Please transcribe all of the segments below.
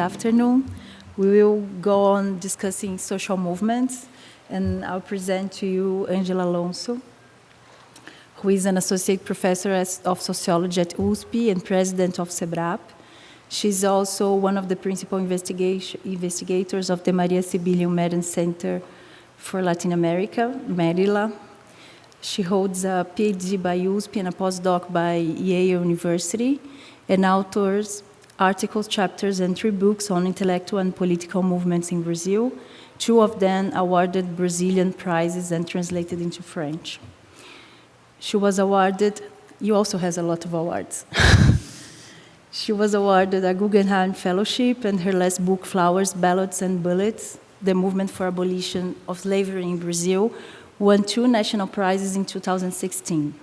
afternoon. We will go on discussing social movements, and I'll present to you Angela Alonso, who is an associate professor of sociology at USP and president of Cebrap. She's also one of the principal investigators of the Maria Sibylle Madden Center for Latin America, Merila. She holds a PhD by USP and a postdoc by Yale University, and authors articles, chapters, and 3 books on intellectual and political movements in Brazil, 2 of them awarded Brazilian prizes and translated into French. She was awarded, you also has a lot of awards. She was awarded a Guggenheim Fellowship, and her last book, Flowers, Ballots, and Bullets, The Movement for Abolition of Slavery in Brazil, won 2 national prizes in 2016.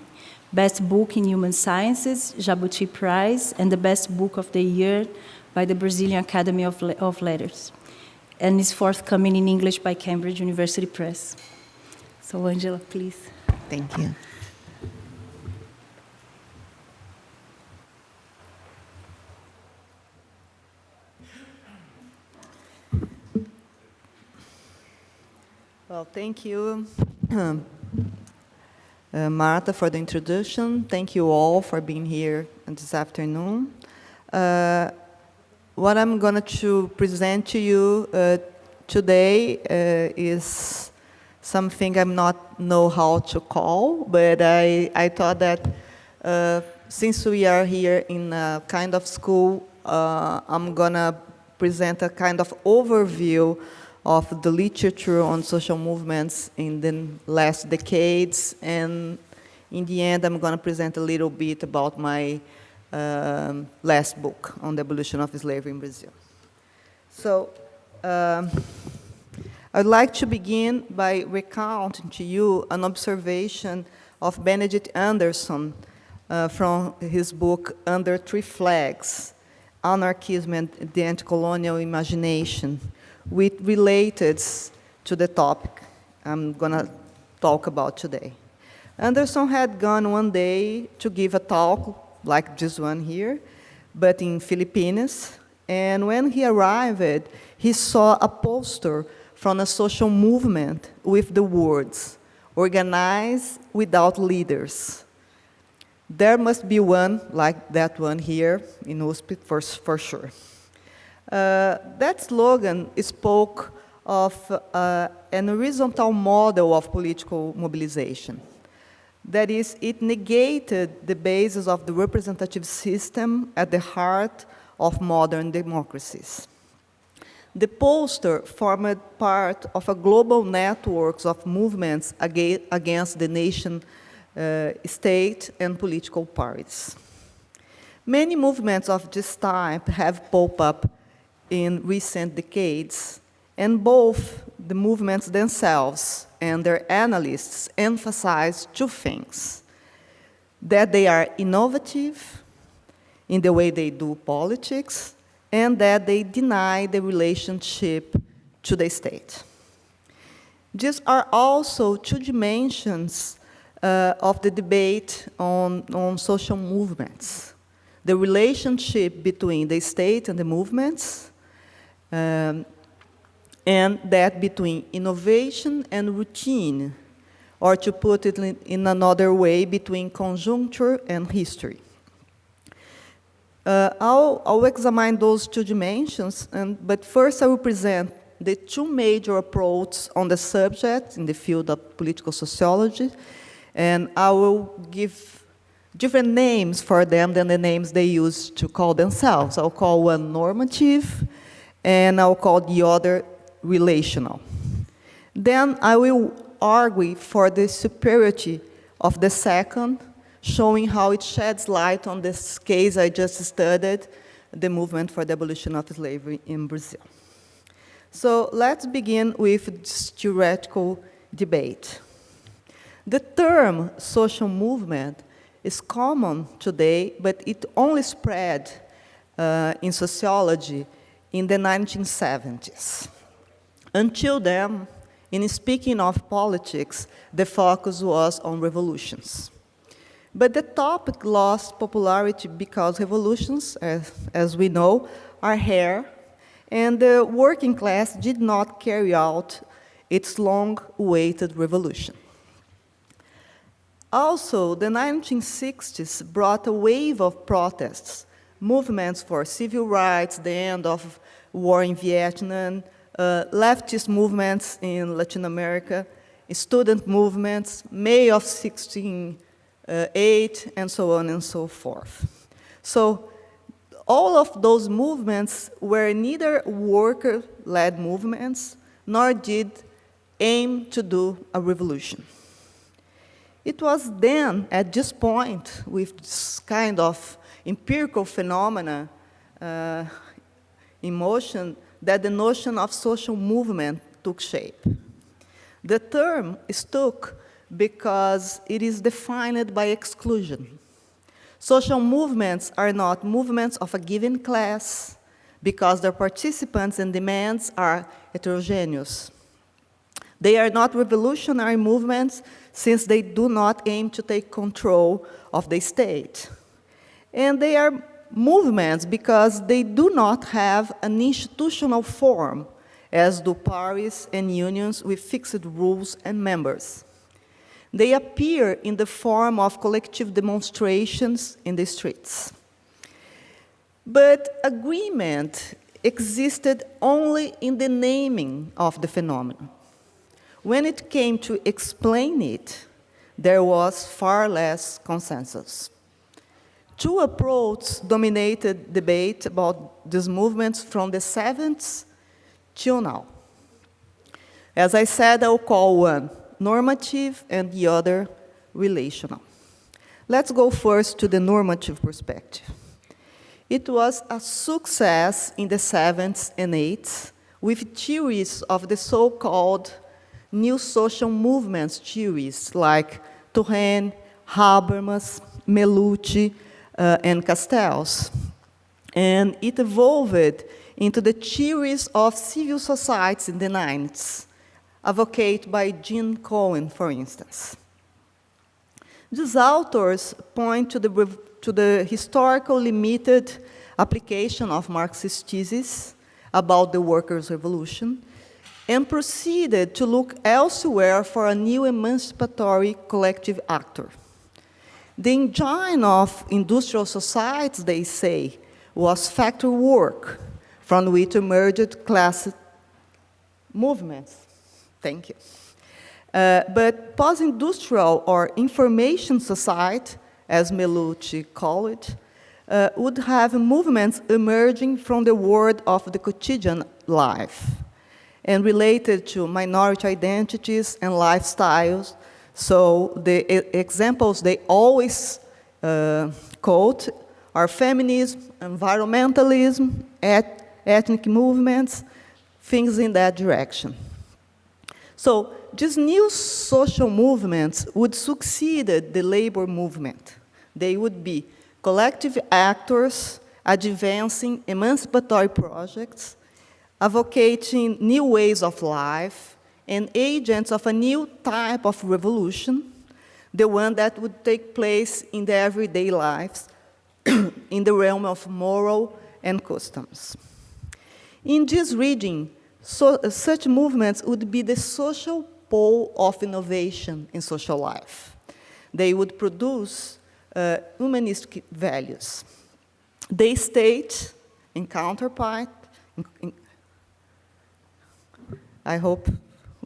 Best Book in Human Sciences, Jabuti Prize, and the Best Book of the Year by the Brazilian Academy of Letters, and is forthcoming in English by Cambridge University Press. So, Angela, please. Thank you. Well, thank you, Martha, for the introduction. Thank you all for being here this afternoon. What I'm going to present to you today is something I'm not know how to call, but I thought that since we are here in a kind of school, I'm going to present a kind of overview of the literature on social movements in the last decades, and in the end, I'm going to present a little bit about my last book on the abolition of slavery in Brazil. So, I'd like to begin by recounting to you an observation of Benedict Anderson from his book, Under 3 Flags, Anarchism and the Anti-Colonial Imagination, which related to the topic I'm going to talk about today. Anderson had gone one day to give a talk, like this one here, but in Philippines, and when he arrived, he saw a poster from a social movement with the words, "Organize without leaders." There must be one like that one here in USP for sure. That slogan spoke of an horizontal model of political mobilization. That is, it negated the basis of the representative system at the heart of modern democracies. The poster formed part of a global network of movements against the nation state and political parties. Many movements of this type have popped up in recent decades, and both the movements themselves and their analysts emphasize 2 things: that they are innovative in the way they do politics, and that they deny the relationship to the state. These are also 2 dimensions of the debate on social movements: the relationship between the state and the movements, and that between innovation and routine, or to put it in another way, between conjuncture and history. I'll examine those 2 dimensions, but first I will present the 2 major approaches on the subject in the field of political sociology, and I will give different names for them than the names they use to call themselves. I'll call one normative, and I'll call the other relational. Then I will argue for the superiority of the second, showing how it sheds light on this case I just studied, the movement for the abolition of slavery in Brazil. So let's begin with this theoretical debate. The term social movement is common today, but it only spread in sociology in the 1970s. Until then, in speaking of politics, the focus was on revolutions. But the topic lost popularity because revolutions, as we know, are rare, and the working class did not carry out its long-awaited revolution. Also, the 1960s brought a wave of protests, movements for civil rights, the end of war in Vietnam, leftist movements in Latin America, student movements, May of 1608, and so on and so forth. So all of those movements were neither worker-led movements, nor did aim to do a revolution. It was then, at this point, with this kind of empirical phenomena in motion, that the notion of social movement took shape. The term stuck because it is defined by exclusion. Social movements are not movements of a given class because their participants and demands are heterogeneous. They are not revolutionary movements since they do not aim to take control of the state. And they are movements because they do not have an institutional form, as do parties and unions with fixed rules and members. They appear in the form of collective demonstrations in the streets. But agreement existed only in the naming of the phenomenon. When it came to explain it, there was far less consensus. Two approaches dominated debate about these movements from the 70s till now. As I said, I'll call one normative and the other relational. Let's go first to the normative perspective. It was a success in the 70s and 80s with theories of the so-called new social movements theories like Turenne, Habermas, Melucci, and Castells. And it evolved into the theories of civil societies in the 90s, advocated by Jean Cohen, for instance. These authors point to the historical limited application of Marxist theses about the workers' revolution, and proceeded to look elsewhere for a new emancipatory collective actor. The engine of industrial societies, they say, was factory work, from which emerged class movements. Thank you. But post-industrial or information society, as Melucci called it, would have movements emerging from the world of the quotidian life and related to minority identities and lifestyles. So the examples they always quote are feminism, environmentalism, ethnic movements, things in that direction. So these new social movements would succeed the labor movement. They would be collective actors advancing emancipatory projects, advocating new ways of life, and agents of a new type of revolution, the one that would take place in the everyday lives, in the realm of moral and customs. In this reading, such movements would be the social pole of innovation in social life. They would produce humanistic values. They state, in counterpart, I hope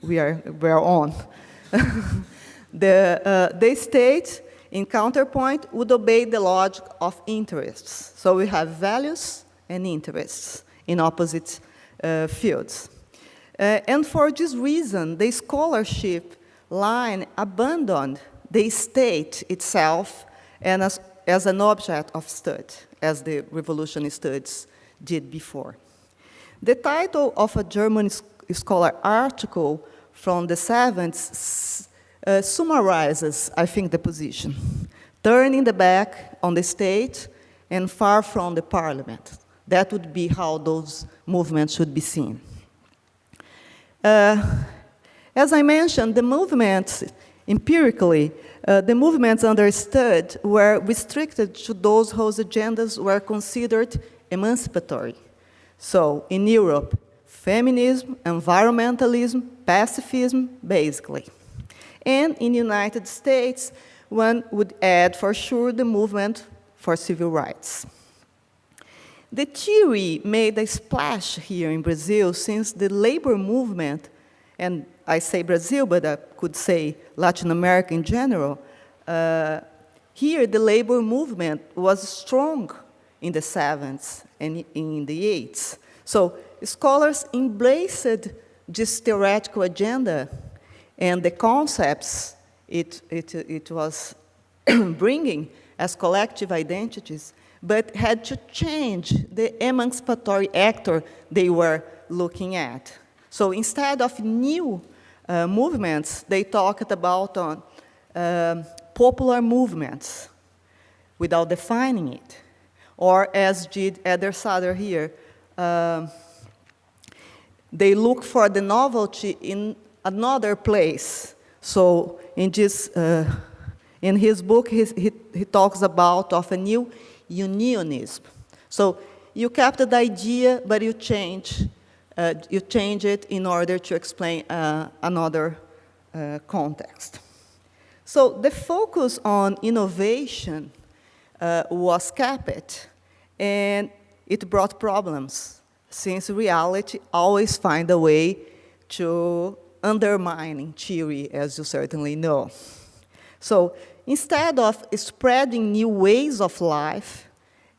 we're on. They state, in counterpoint, would obey the logic of interests. So we have values and interests in opposite fields. And for this reason, the scholarship line abandoned the state itself and as an object of study, as the revolution studies did before. The title of a German scholar article from the 70s summarizes, I think, the position. Turning the back on the state and far from the parliament. That would be how those movements should be seen. As I mentioned, the movements, empirically, the movements understood were restricted to those whose agendas were considered emancipatory. So in Europe, feminism, environmentalism, pacifism, basically. And in the United States, one would add for sure the movement for civil rights. The theory made a splash here in Brazil since the labor movement, and I say Brazil, but I could say Latin America in general, here the labor movement was strong in the 70s and in the 80s. So scholars embraced this theoretical agenda and the concepts it was bringing as collective identities, but had to change the emancipatory actor they were looking at. So instead of new movements, they talked about popular movements without defining it. Or as did Eder Sader here, they look for the novelty in another place. So in his book, he talks about of a new unionism. So you kept the idea, but you change it in order to explain another context. So the focus on innovation was capped, and it brought problems, since reality always finds a way to undermine theory, as you certainly know. So instead of spreading new ways of life,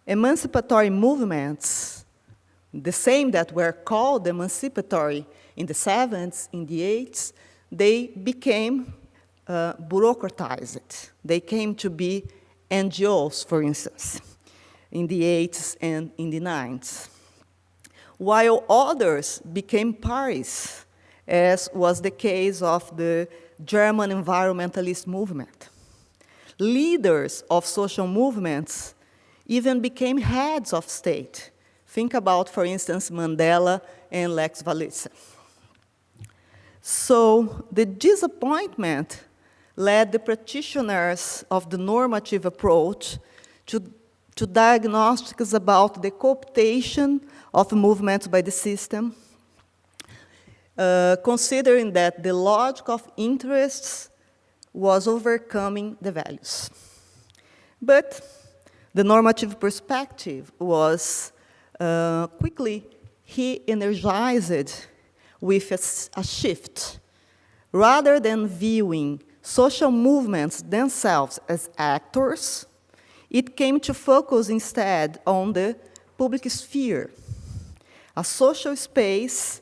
emancipatory movements, the same that were called emancipatory in the 70s, in the 80s, they became bureaucratized. They came to be NGOs, for instance, in the 80s and in the 90s. While others became parties, as was the case of the German environmentalist movement. Leaders of social movements even became heads of state. Think about, for instance, Mandela and Lex Walesa. So the disappointment led the practitioners of the normative approach to diagnostics about the cooptation of movements by the system, considering that the logic of interests was overcoming the values. But the normative perspective was quickly re-energized with a shift. Rather than viewing social movements themselves as actors, it came to focus instead on the public sphere, a social space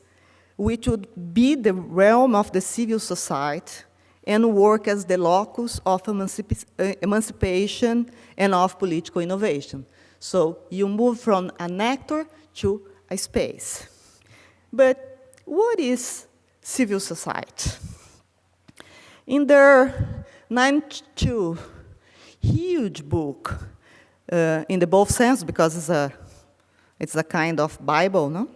which would be the realm of the civil society and work as the locus of emancipation and of political innovation. So you move from an actor to a space. But what is civil society? In their 92 huge book, in the both sense, because it's a kind of Bible, no?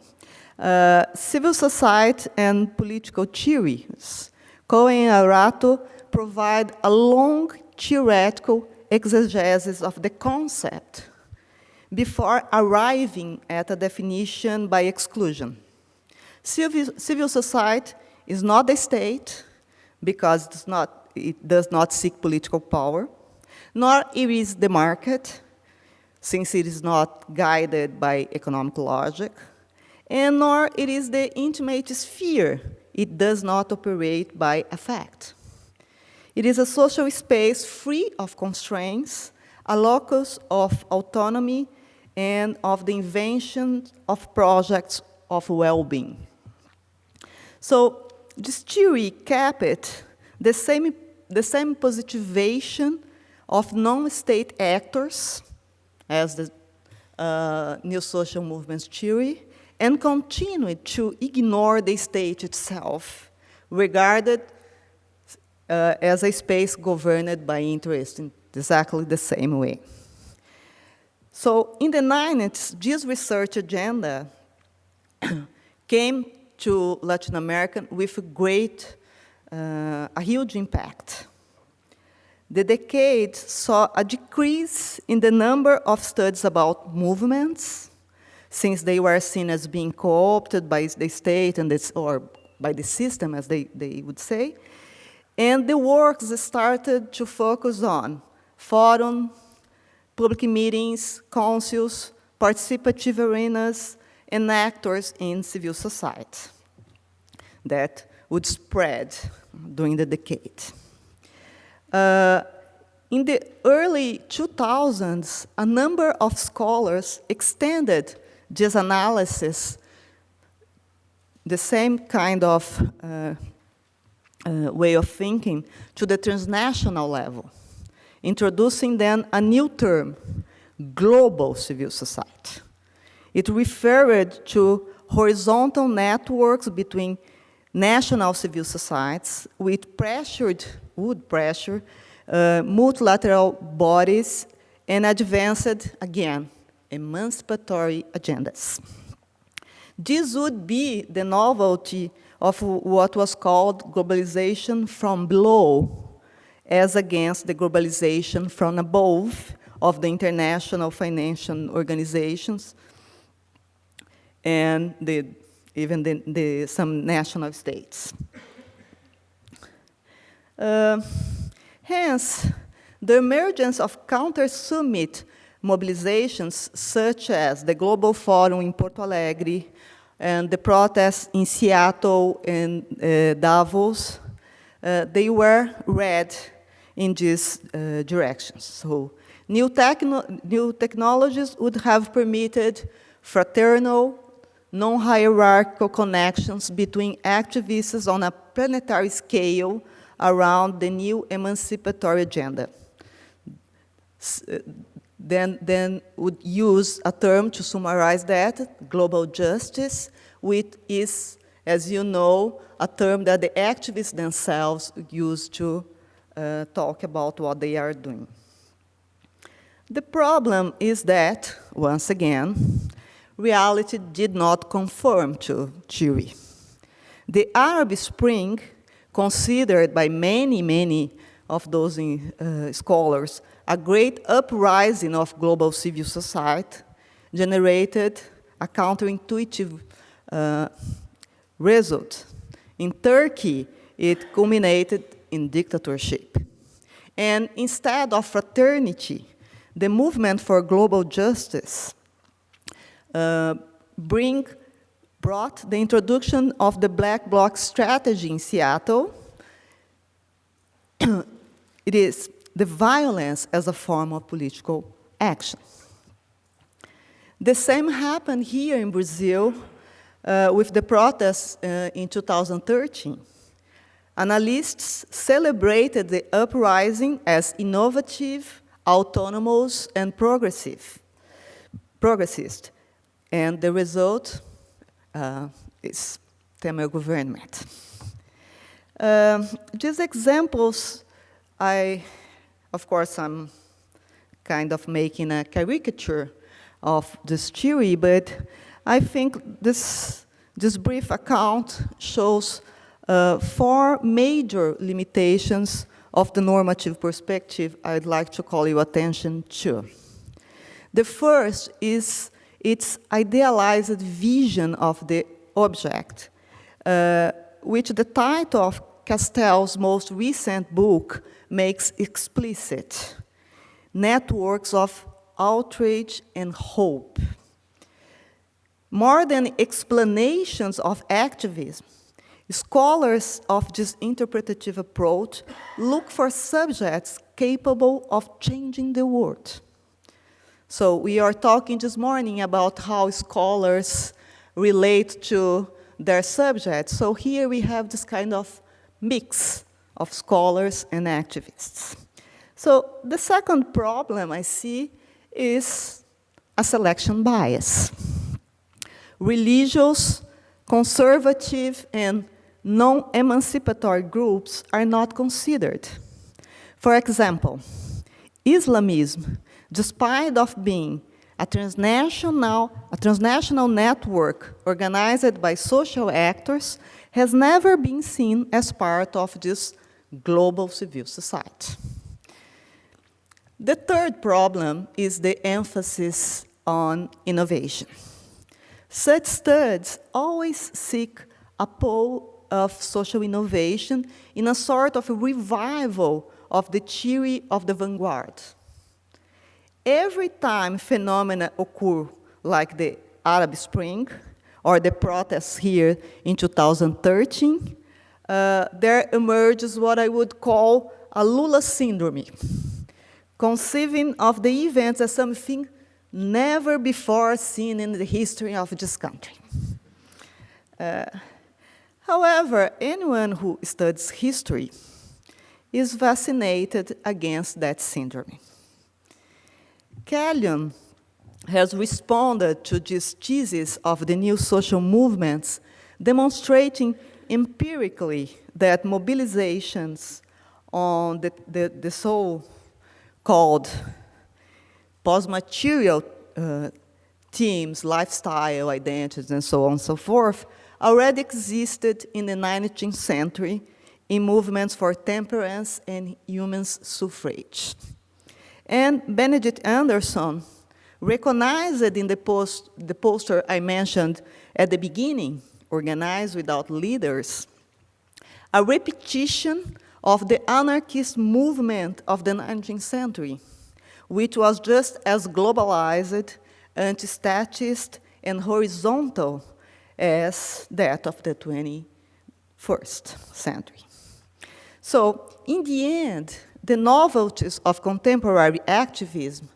Civil Society and Political Theories, Cohen and Arato provide a long theoretical exegesis of the concept before arriving at a definition by exclusion. Civil society is not the state, because it does not seek political power, nor it is the market, since it is not guided by economic logic, and nor it is the intimate sphere. It does not operate by affect. It is a social space free of constraints, a locus of autonomy, and of the invention of projects of well-being. So this theory kept the same positivation of non-state actors as the new social movements theory, and continued to ignore the state itself, regarded as a space governed by interest in exactly the same way. So in the 90s, this research agenda came to Latin America with a huge impact. The decade saw a decrease in the number of studies about movements, since they were seen as being co-opted by the state and or by the system, as they would say. And the works started to focus on forum, public meetings, councils, participative arenas, and actors in civil society that would spread during the decade. In the early 2000s, a number of scholars extended this analysis, the same kind of way of thinking, to the transnational level, introducing then a new term, global civil society. It referred to horizontal networks between national civil societies with would pressure multilateral bodies and advanced, again, emancipatory agendas. This would be the novelty of what was called globalization from below, as against the globalization from above of the international financial organizations and even some national states. Hence, the emergence of counter-summit mobilizations, such as the Global Forum in Porto Alegre and the protests in Seattle and Davos, they were read in these directions. So, new technologies would have permitted fraternal, non-hierarchical connections between activists on a planetary scale around the new emancipatory agenda. Then would use a term to summarize that, global justice, which is, as you know, a term that the activists themselves use to talk about what they are doing. The problem is that, once again, reality did not conform to theory. The Arab Spring, considered by many of those scholars a great uprising of global civil society, generated a counterintuitive result. In Turkey, it culminated in dictatorship. And instead of fraternity, the movement for global justice brought the introduction of the Black Bloc strategy in Seattle. It is the violence as a form of political action. The same happened here in Brazil with the protests in 2013. Analysts celebrated the uprising as innovative, autonomous, and progressist. And the result is Temer government. These examples, of course, I'm kind of making a caricature of this theory, but I think this brief account shows 4 major limitations of the normative perspective I'd like to call your attention to. The first is its idealized vision of the object, which the title of Castell's most recent book makes explicit: networks of outrage and hope. More than explanations of activism, scholars of this interpretative approach look for subjects capable of changing the world. So we are talking this morning about how scholars relate to their subjects. So here we have this kind of mix of scholars and activists. So the second problem I see is a selection bias. Religious, conservative, and non-emancipatory groups are not considered. For example, Islamism, despite of being a transnational network organized by social actors, has never been seen as part of this global civil society. The third problem is the emphasis on innovation. Such studies always seek a pole of social innovation in a sort of a revival of the theory of the vanguard. Every time phenomena occur, like the Arab Spring or the protests here in 2013, there emerges what I would call a Lula syndrome, conceiving of the events as something never before seen in the history of this country. However, anyone who studies history is vaccinated against that syndrome. Callion has responded to this thesis of the new social movements, demonstrating empirically that mobilizations on the so-called post-material themes, lifestyle, identities, and so on and so forth, already existed in the 19th century in movements for temperance and women's suffrage. And Benedict Anderson recognized in the poster I mentioned at the beginning, Organized Without Leaders, a repetition of the anarchist movement of the 19th century, which was just as globalized, anti-statist, and horizontal as that of the 21st century. So, in the end, the novelties of contemporary activism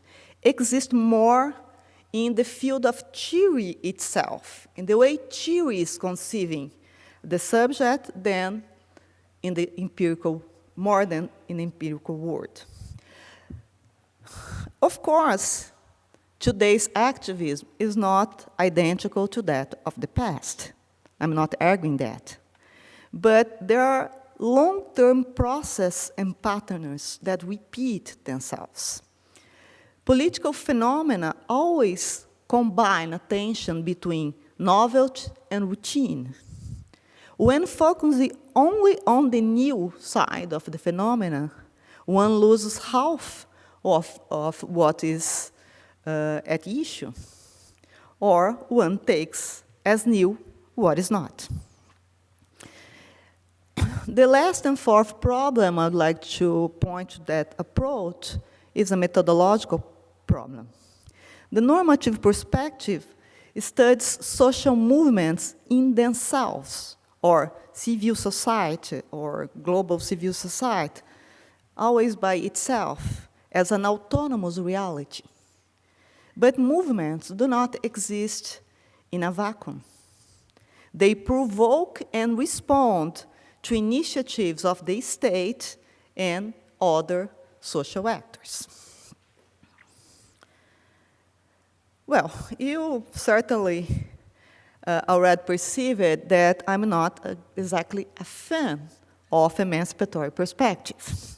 exist more in the field of theory itself, in the way theory is conceiving the subject than in the empirical, more than in the empirical world. Of course, today's activism is not identical to that of the past. I'm not arguing that. But there are long-term processes and patterns that repeat themselves. Political phenomena always combine a tension between novelty and routine. When focusing only on the new side of the phenomena, one loses half of what is at issue, or one takes as new what is not. The last and fourth problem I'd like to point to that approach is a methodological problem. The normative perspective studies social movements in themselves, or civil society, or global civil society, always by itself, as an autonomous reality. But movements do not exist in a vacuum. They provoke and respond to initiatives of the state and other social actors. Well, you certainly already perceived that I'm not exactly a fan of emancipatory perspective.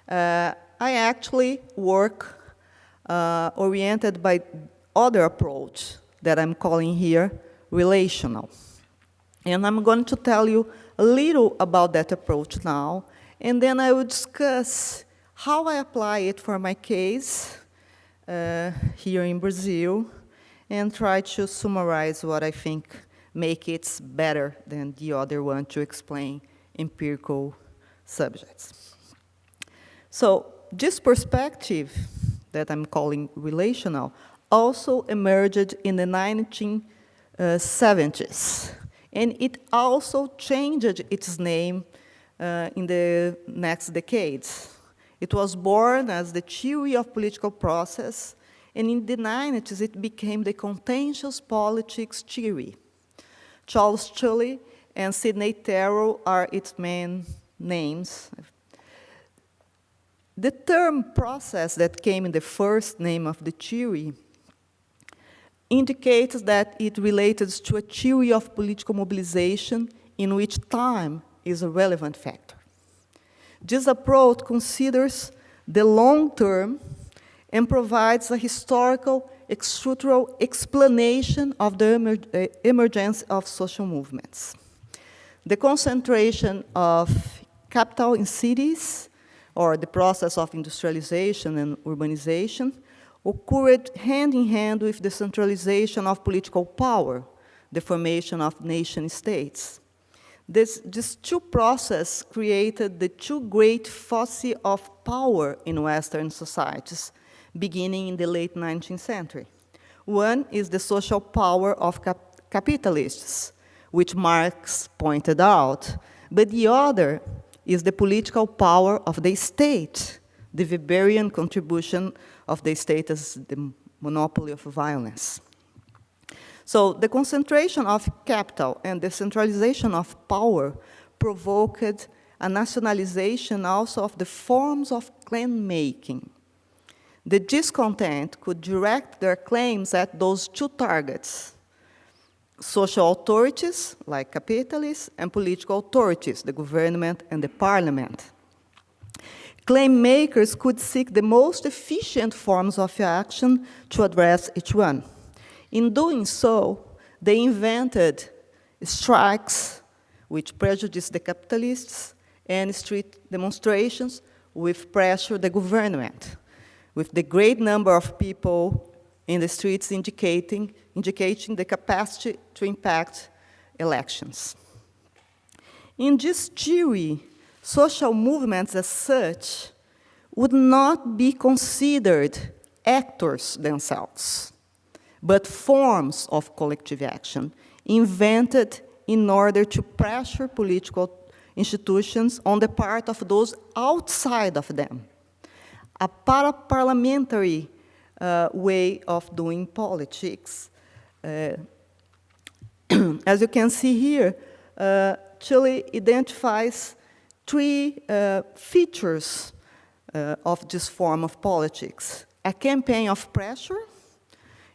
I actually work oriented by other approach that I'm calling here relational. And I'm going to tell you a little about that approach now, and then I will discuss how I apply it for my case here in Brazil, and try to summarize what I think make it better than the other one to explain empirical subjects. So this perspective that I'm calling relational also emerged in the 1970s. And it also changed its name in the next decades. It was born as the theory of political process, and in the 90s it became the contentious politics theory. Charles Tully and Sidney Terrell are its main names. The term process that came in the first name of the theory indicates that it related to a theory of political mobilization in which time is a relevant factor. This approach considers the long term and provides a historical, structural explanation of the emergence of social movements. The concentration of capital in cities, or the process of industrialization and urbanization, occurred hand in hand with the centralization of political power, the formation of nation-states. These two processes created the two great foci of power in Western societies, beginning in the late 19th century. One is the social power of capitalists, which Marx pointed out, but the other is the political power of the state, the Weberian contribution of the state as the monopoly of violence. So the concentration of capital and the centralization of power provoked a nationalization also of the forms of claim-making. The discontent could direct their claims at those two targets: social authorities, like capitalists, and political authorities, the government and the parliament. Claim makers could seek the most efficient forms of action to address each one. In doing so, they invented strikes, which prejudiced the capitalists, and street demonstrations, which pressured the government, with the great number of people in the streets indicating the capacity to impact elections. In this theory, social movements as such would not be considered actors themselves, but forms of collective action invented in order to pressure political institutions on the part of those outside of them. A parliamentary way of doing politics. As you can see here, Chile identifies three features of this form of politics: a campaign of pressure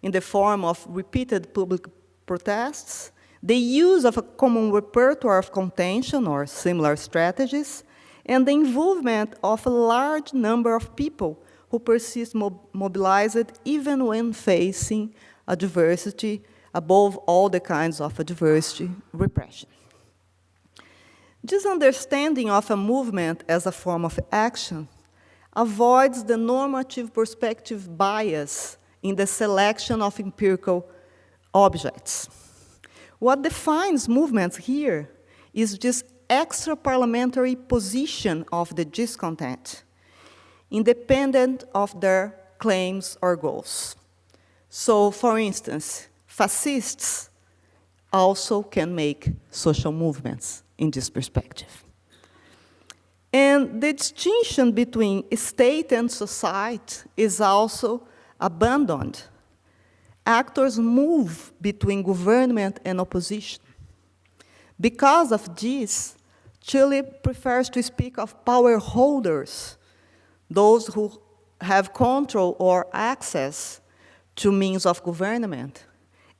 in the form of repeated public protests, the use of a common repertoire of contention or similar strategies, and the involvement of a large number of people who persist mobilized even when facing adversity, above all the kinds of adversity, repression. This understanding of a movement as a form of action avoids the normative perspective bias in the selection of empirical objects. What defines movements here is this extra-parliamentary position of the discontent, independent of their claims or goals. So, for instance, fascists also can make social movements in this perspective. And the distinction between state and society is also abandoned. Actors move between government and opposition. Because of this, Chile prefers to speak of power holders, those who have control or access to means of government,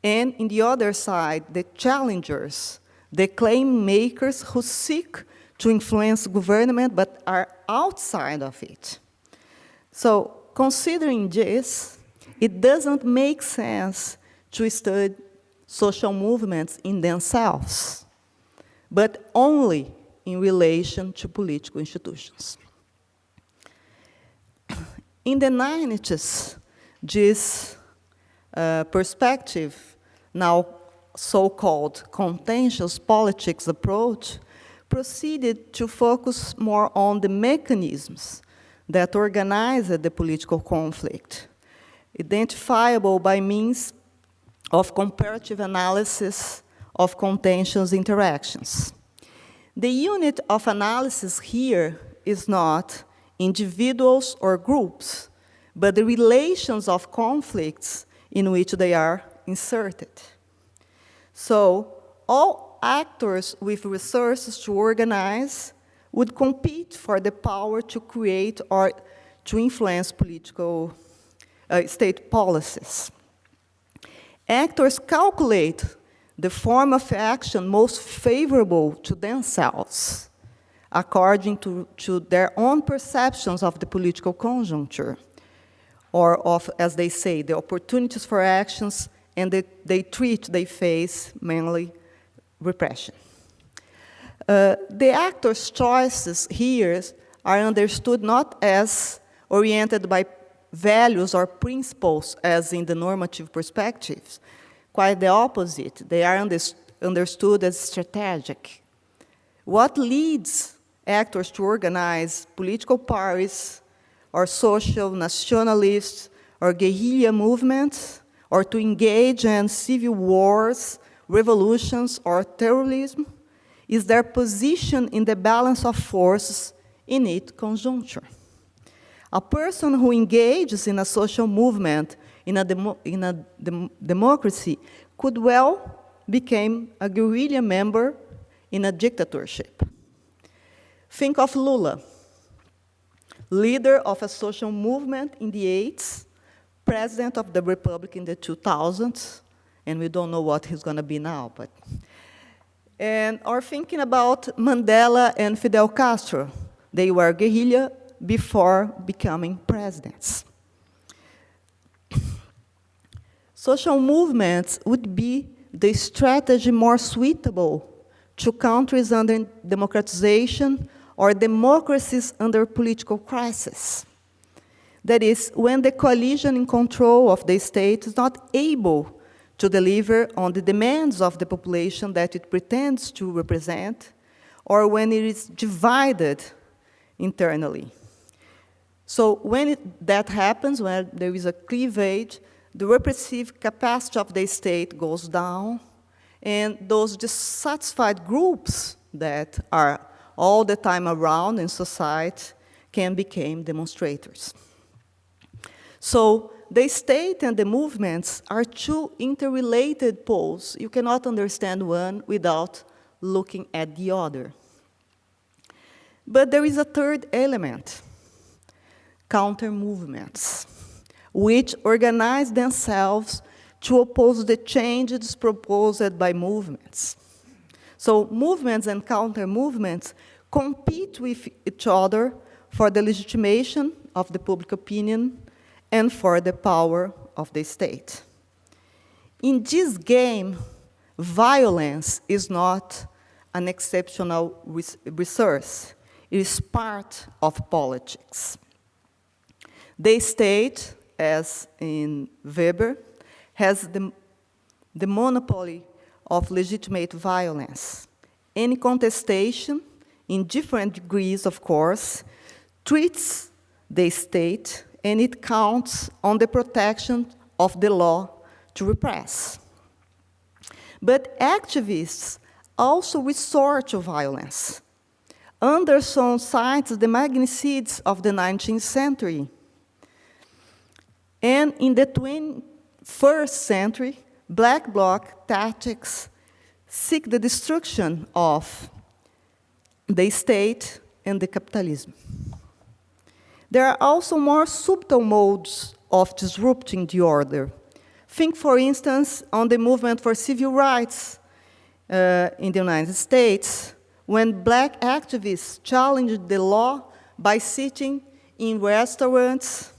and in the other side, the challengers, the claim makers who seek to influence government but are outside of it. So, considering this, it doesn't make sense to study social movements in themselves, but only in relation to political institutions. In the 90s, this perspective, now so-called contentious politics approach, proceeded to focus more on the mechanisms that organized the political conflict, identifiable by means of comparative analysis of contentious interactions. The unit of analysis here is not individuals or groups, but the relations of conflicts in which they are inserted. So, all actors with resources to organize would compete for the power to create or to influence political state policies. Actors calculate the form of action most favorable to themselves, according to their own perceptions of the political conjuncture, or of, as they say, the opportunities for actions, and they face mainly repression. The actors' choices here are understood not as oriented by values or principles as in the normative perspectives. Quite the opposite. They are understood as strategic. What leads actors to organize political parties or social nationalists or guerrilla movements or to engage in civil wars, revolutions, or terrorism is their position in the balance of forces in each conjuncture. A person who engages in a social movement in a democracy could well become a guerrilla member in a dictatorship. Think of Lula, leader of a social movement in the 80s, president of the Republic in the 2000s, and we don't know what he's going to be now, but. Or thinking about Mandela and Fidel Castro. They were guerrilla before becoming presidents. Social movements would be the strategy more suitable to countries under democratization or democracies under political crisis. That is, when the coalition in control of the state is not able to deliver on the demands of the population that it pretends to represent, or when it is divided internally. So when that happens, when there is a cleavage, the repressive capacity of the state goes down, and those dissatisfied groups that are all the time around in society can become demonstrators. So the state and the movements are two interrelated poles. You cannot understand one without looking at the other. But there is a third element, counter-movements, which organize themselves to oppose the changes proposed by movements. So movements and counter-movements compete with each other for the legitimation of the public opinion and for the power of the state. In this game, violence is not an exceptional resource. It is part of politics. The state, as in Weber, has the monopoly of legitimate violence. Any contestation, in different degrees, of course, treats the state, and it counts on the protection of the law to repress. But activists also resort to violence. Anderson cites the magnicides of the 19th century. And in the 21st century, black bloc tactics seek the destruction of the state and the capitalism. There are also more subtle modes of disrupting the order. Think, for instance, on the movement for civil rights in the United States, when black activists challenged the law by sitting in restaurants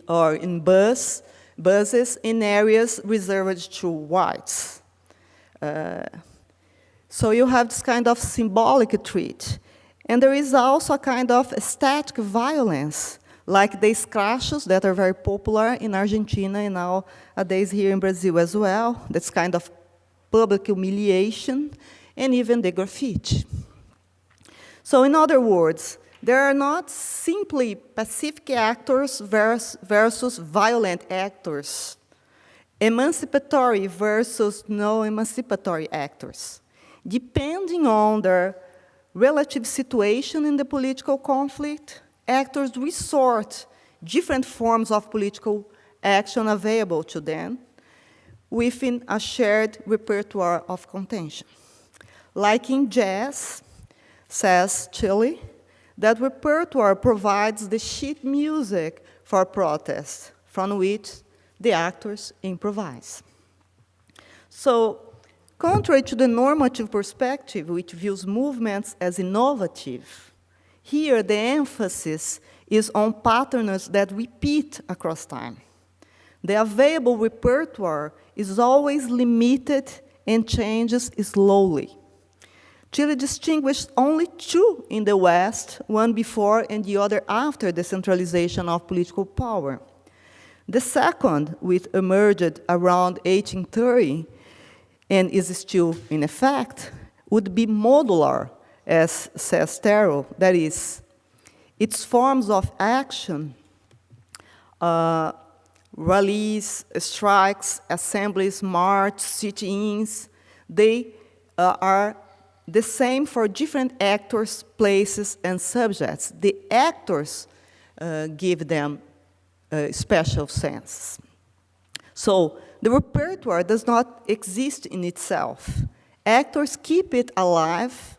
or in buses in areas reserved to whites. So you have this kind of symbolic treat. And there is also a kind of aesthetic violence, like the scratches that are very popular in Argentina and nowadays here in Brazil as well. That's kind of public humiliation, and even the graffiti. So in other words, there are not simply pacific actors versus violent actors, emancipatory versus no emancipatory actors. Depending on their relative situation in the political conflict, actors resort different forms of political action available to them within a shared repertoire of contention. Like in jazz, says Chile, that repertoire provides the sheet music for protest, from which the actors improvise. So, contrary to the normative perspective, which views movements as innovative, here the emphasis is on patterns that repeat across time. The available repertoire is always limited and changes slowly. Chile distinguished only two in the West, one before and the other after the centralization of political power. The second, which emerged around 1830 and is still in effect, would be modular, as says Terrell. That is, its forms of action, rallies, strikes, assemblies, march, sit-ins, they are the same for different actors, places, and subjects. The actors give them special sense. So the repertoire does not exist in itself. Actors keep it alive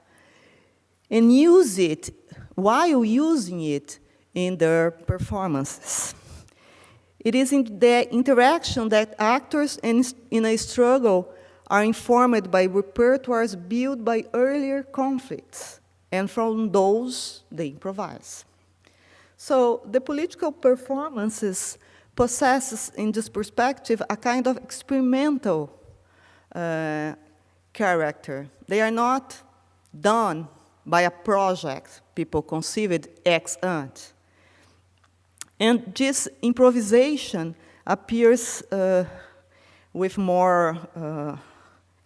and use it while using it in their performances. It is in the interaction that actors in a struggle are informed by repertoires built by earlier conflicts, and from those they improvise. So the political performances possesses, in this perspective, a kind of experimental character. They are not done by a project people conceive it ex ante. And this improvisation appears with more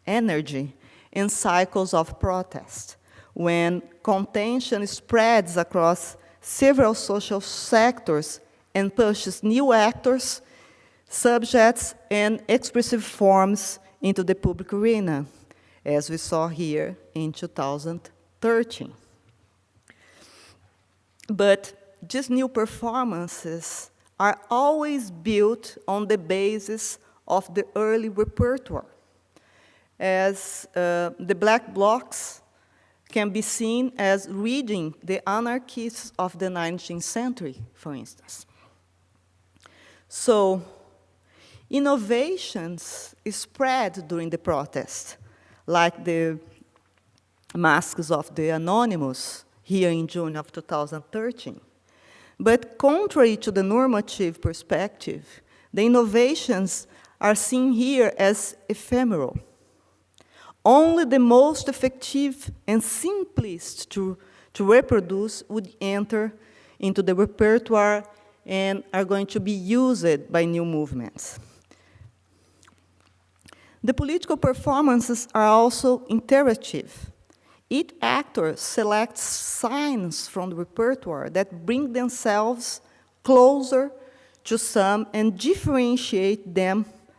energy in cycles of protest, when contention spreads across several social sectors and pushes new actors, subjects, and expressive forms into the public arena, as we saw here in 2013. But these new performances are always built on the basis of the early repertoire, as the black blocs can be seen as reading the anarchists of the 19th century, for instance. So innovations spread during the protest, like the masks of the Anonymous here in June of 2013. But contrary to the normative perspective, the innovations are seen here as ephemeral. Only the most effective and simplest to reproduce would enter into the repertoire and are going to be used by new movements. The political performances are also interactive. Each actor selects signs from the repertoire that bring themselves closer to some and differentiate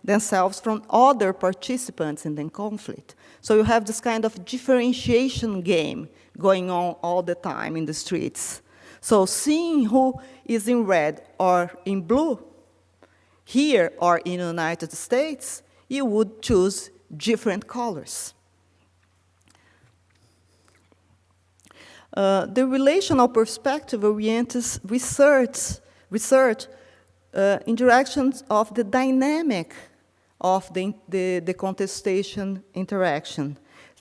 themselves from other participants in the conflict. So you have this kind of differentiation game going on all the time in the streets. So seeing who is in red or in blue, here or in the United States, you would choose different colors. The relational perspective orients research in directions of the dynamic of the contestation interaction,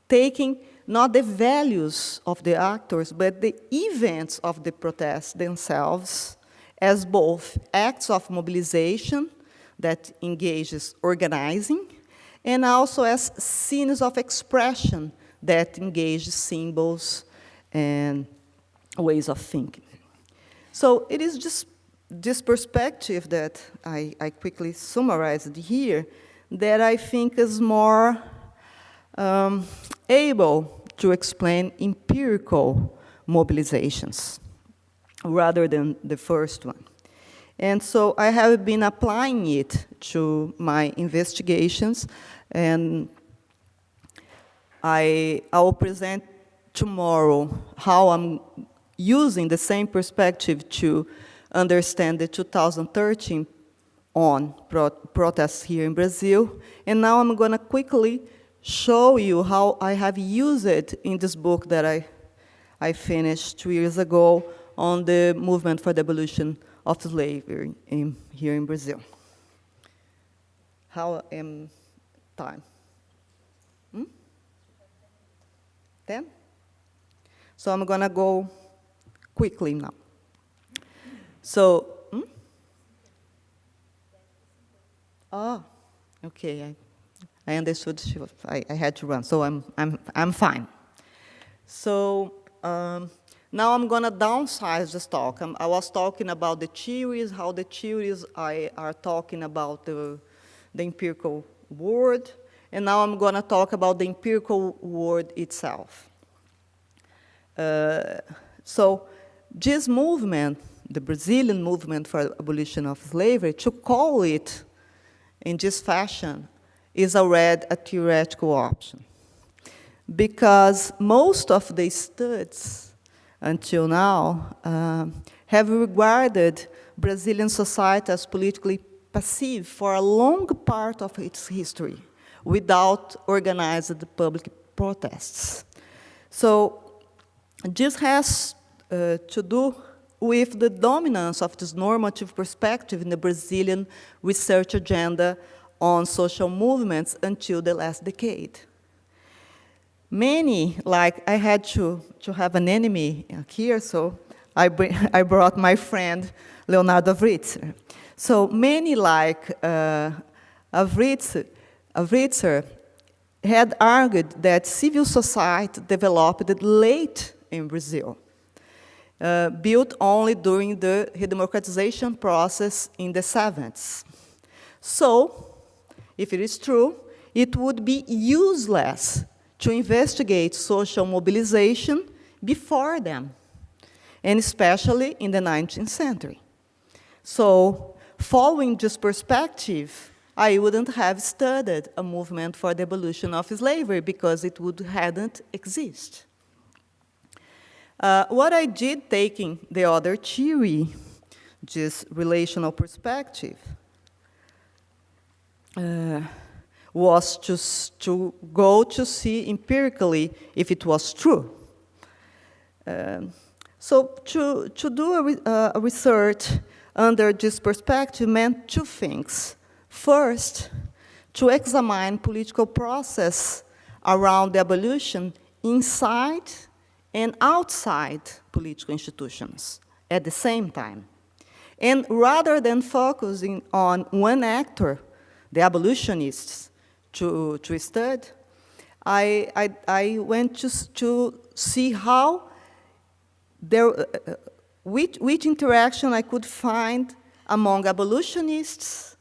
taking not the values of the actors, but the events of the protest themselves as both acts of mobilization that engages organizing, and also as scenes of expression that engage symbols and ways of thinking. So it is just this perspective that I quickly summarized here that I think is more able to explain empirical mobilizations rather than the first one. And so I have been applying it to my investigations, and I will present tomorrow how I'm using the same perspective to understand the 2013 protests here in Brazil. And now I'm going to quickly show you how I have used it in this book that I finished 2 years ago on the movement for the abolition of slavery here in Brazil. How am time? 10? So I'm going to go quickly now. So, oh, okay. I understood I had to run, so I'm fine. So now I'm going to downsize this talk. I was talking about the theories, how the theories are talking about the empirical world, and now I'm going to talk about the empirical world itself. So this movement, the Brazilian movement for abolition of slavery, to call it in this fashion is already a theoretical option. Because most of the studies until now have regarded Brazilian society as politically passive for a long part of its history without organized public protests. So this has to do with the dominance of this normative perspective in the Brazilian research agenda on social movements until the last decade. Many, like I had to have an enemy here, so I brought my friend Leonardo Avritzer. So many, like Avritzer, had argued that civil society developed late in Brazil, built only during the redemocratization process in the 70s. So, if it is true, it would be useless to investigate social mobilization before them, and especially in the 19th century. So, following this perspective, I wouldn't have studied a movement for the abolition of slavery because it hadn't exist. What I did, taking the other theory, this relational perspective, was to go to see empirically if it was true. So to do a research under this perspective meant two things. First, to examine political process around the abolition inside and outside political institutions at the same time. And rather than focusing on one actor, the abolitionists, to study, I went to see how which interaction I could find among abolitionists,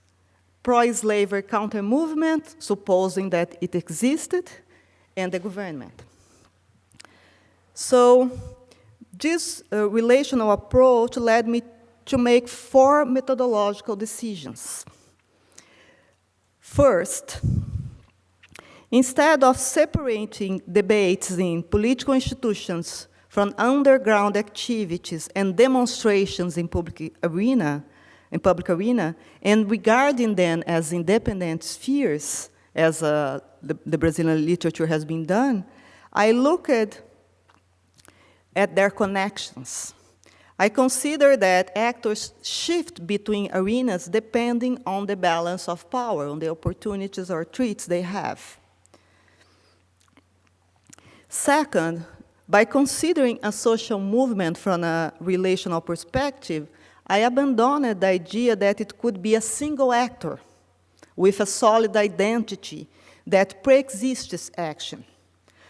pro-slavery counter-movement, supposing that it existed, and the government. So this relational approach led me to make 4 methodological decisions. First, instead of separating debates in political institutions from underground activities and demonstrations in public arena, and regarding them as independent spheres, as the Brazilian literature has been done, I looked at their connections. I consider that actors shift between arenas depending on the balance of power, on the opportunities or threats they have. Second, by considering a social movement from a relational perspective, I abandoned the idea that it could be a single actor with a solid identity that pre-exists action.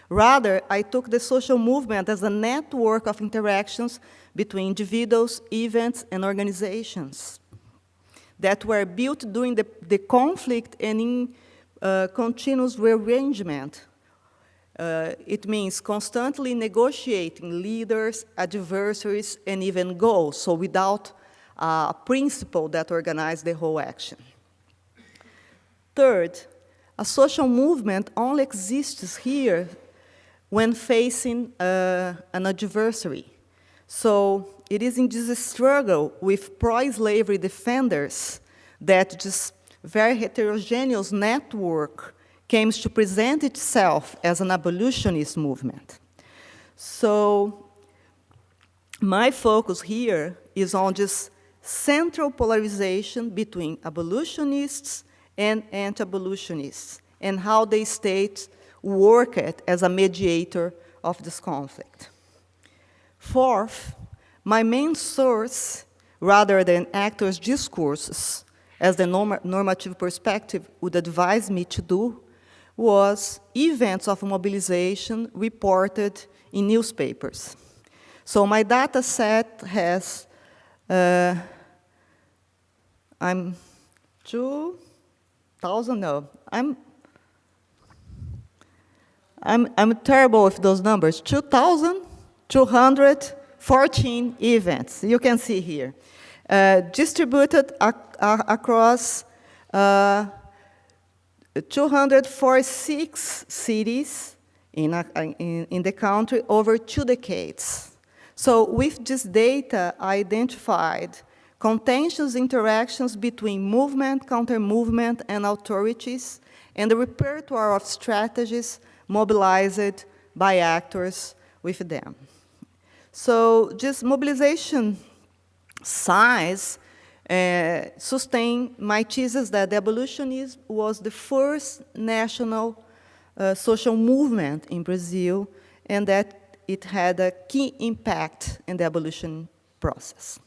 Rather, I took the social movement as a network of interactions between individuals, events, and organizations that were built during the conflict and in continuous rearrangement. It means constantly negotiating leaders, adversaries, and even goals, so without a principle that organized the whole action. Third, a social movement only exists here when facing an adversary. So it is in this struggle with pro-slavery defenders that this very heterogeneous network came to present itself as an abolitionist movement. So my focus here is on this central polarization between abolitionists and anti-abolitionists, and how the state worked as a mediator of this conflict. Fourth, my main source, rather than actors' discourses, as the normative perspective would advise me to do, was events of mobilization reported in newspapers. So my data set has, I'm 2,000, no, I'm terrible with those numbers, 2,214 events, you can see here, distributed across 246 cities in the country over 2 decades. So with this data, I identified contentious interactions between movement, counter-movement, and authorities, and the repertoire of strategies mobilized by actors with them. So this mobilization size sustained my thesis that the abolitionism was the first national social movement in Brazil, and that it had a key impact in the abolition process.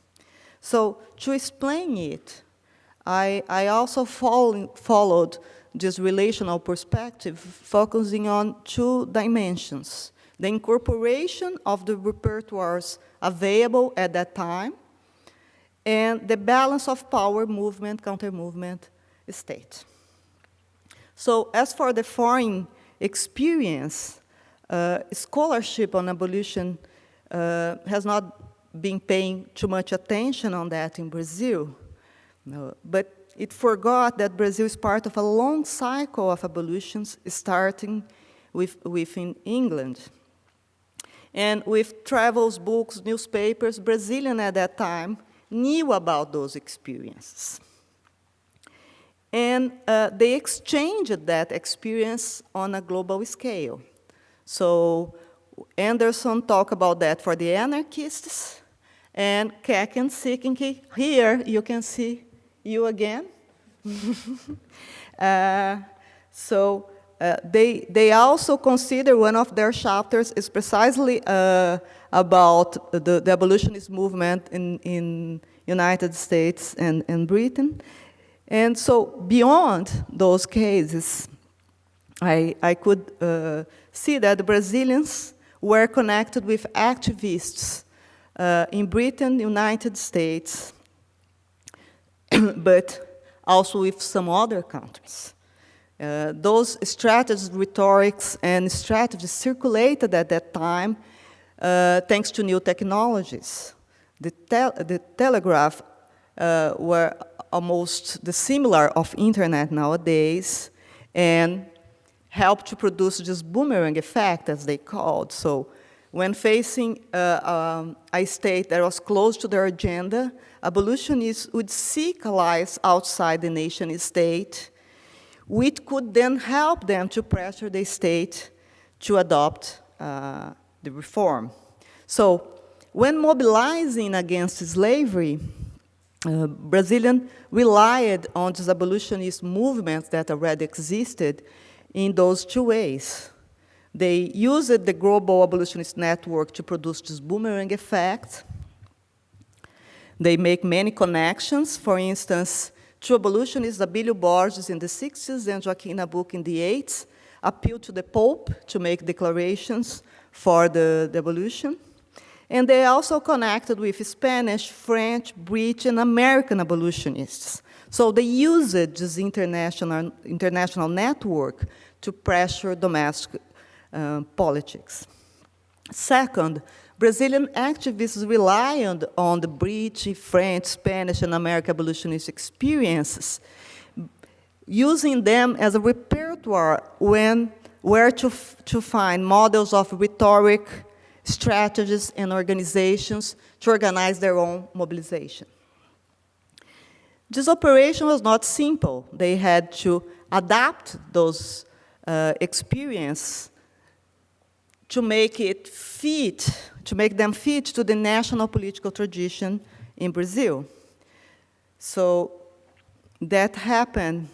So to explain it, I also followed this relational perspective, focusing on 2 dimensions: the incorporation of the repertoires available at that time, and the balance of power, movement, counter-movement, state. So as for the foreign experience, scholarship on abolition has not been paying too much attention on that in Brazil, no, but it forgot that Brazil is part of a long cycle of abolitions, starting within England. And with travels, books, newspapers, Brazilians at that time knew about those experiences. And they exchanged that experience on a global scale. So Anderson talked about that for the anarchists, and Keck and Sickenke, here you can see you again. They also consider one of their chapters is precisely about the abolitionist movement in United States and Britain. And so beyond those cases, I could see that the Brazilians were connected with activists in Britain, United States, but also with some other countries. Those strategies, rhetorics, and strategies circulated at that time thanks to new technologies. The telegraph were almost the similar of internet nowadays, and helped to produce this boomerang effect, as they called. So when facing a state that was close to their agenda, abolitionists would seek allies outside the nation state, which could then help them to pressure the state to adopt the reform. So when mobilizing against slavery, Brazilians relied on these abolitionist movements that already existed in those 2 ways. They used the global abolitionist network to produce this boomerang effect. They make many connections. For instance, 2 abolitionists, Abílio Borges in the 60s and Joaquim Nabuco in the 80s, appealed to the Pope to make declarations for the abolition. And they also connected with Spanish, French, British, and American abolitionists. So they used this international network to pressure domestic politics. Second, Brazilian activists relied on the British, French, Spanish, and American abolitionist experiences, using them as a repertoire where to find models of rhetoric, strategies, and organizations to organize their own mobilization. This operation was not simple. They had to adapt those experiences to make them fit to the national political tradition in Brazil. So that happened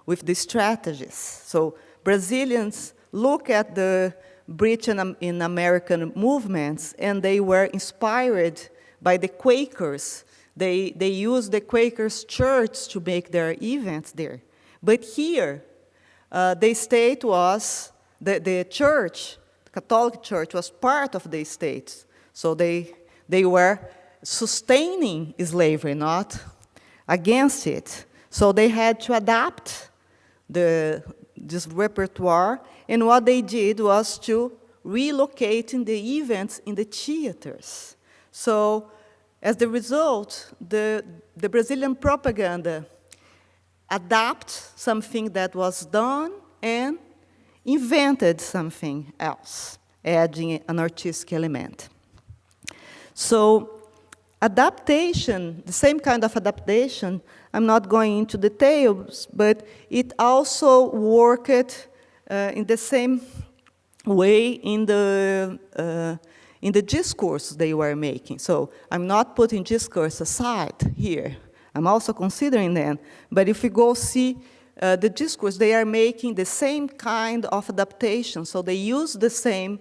with the strategies. So Brazilians look at the British and American movements, and they were inspired by the Quakers. They used the Quakers' church to make their events there. But here, the state was, the church, the Catholic Church was part of the state. So they were sustaining slavery, not against it. So they had to adapt this repertoire, and what they did was to relocate in the events in the theaters. So as the result, the Brazilian propaganda adapt something that was done and invented something else, adding an artistic element. So adaptation, the same kind of adaptation, I'm not going into details, but it also worked in the same way in the discourse they were making. So I'm not putting discourse aside here. I'm also considering them. But if you go see the discourse, they are making the same kind of adaptation. So they use the same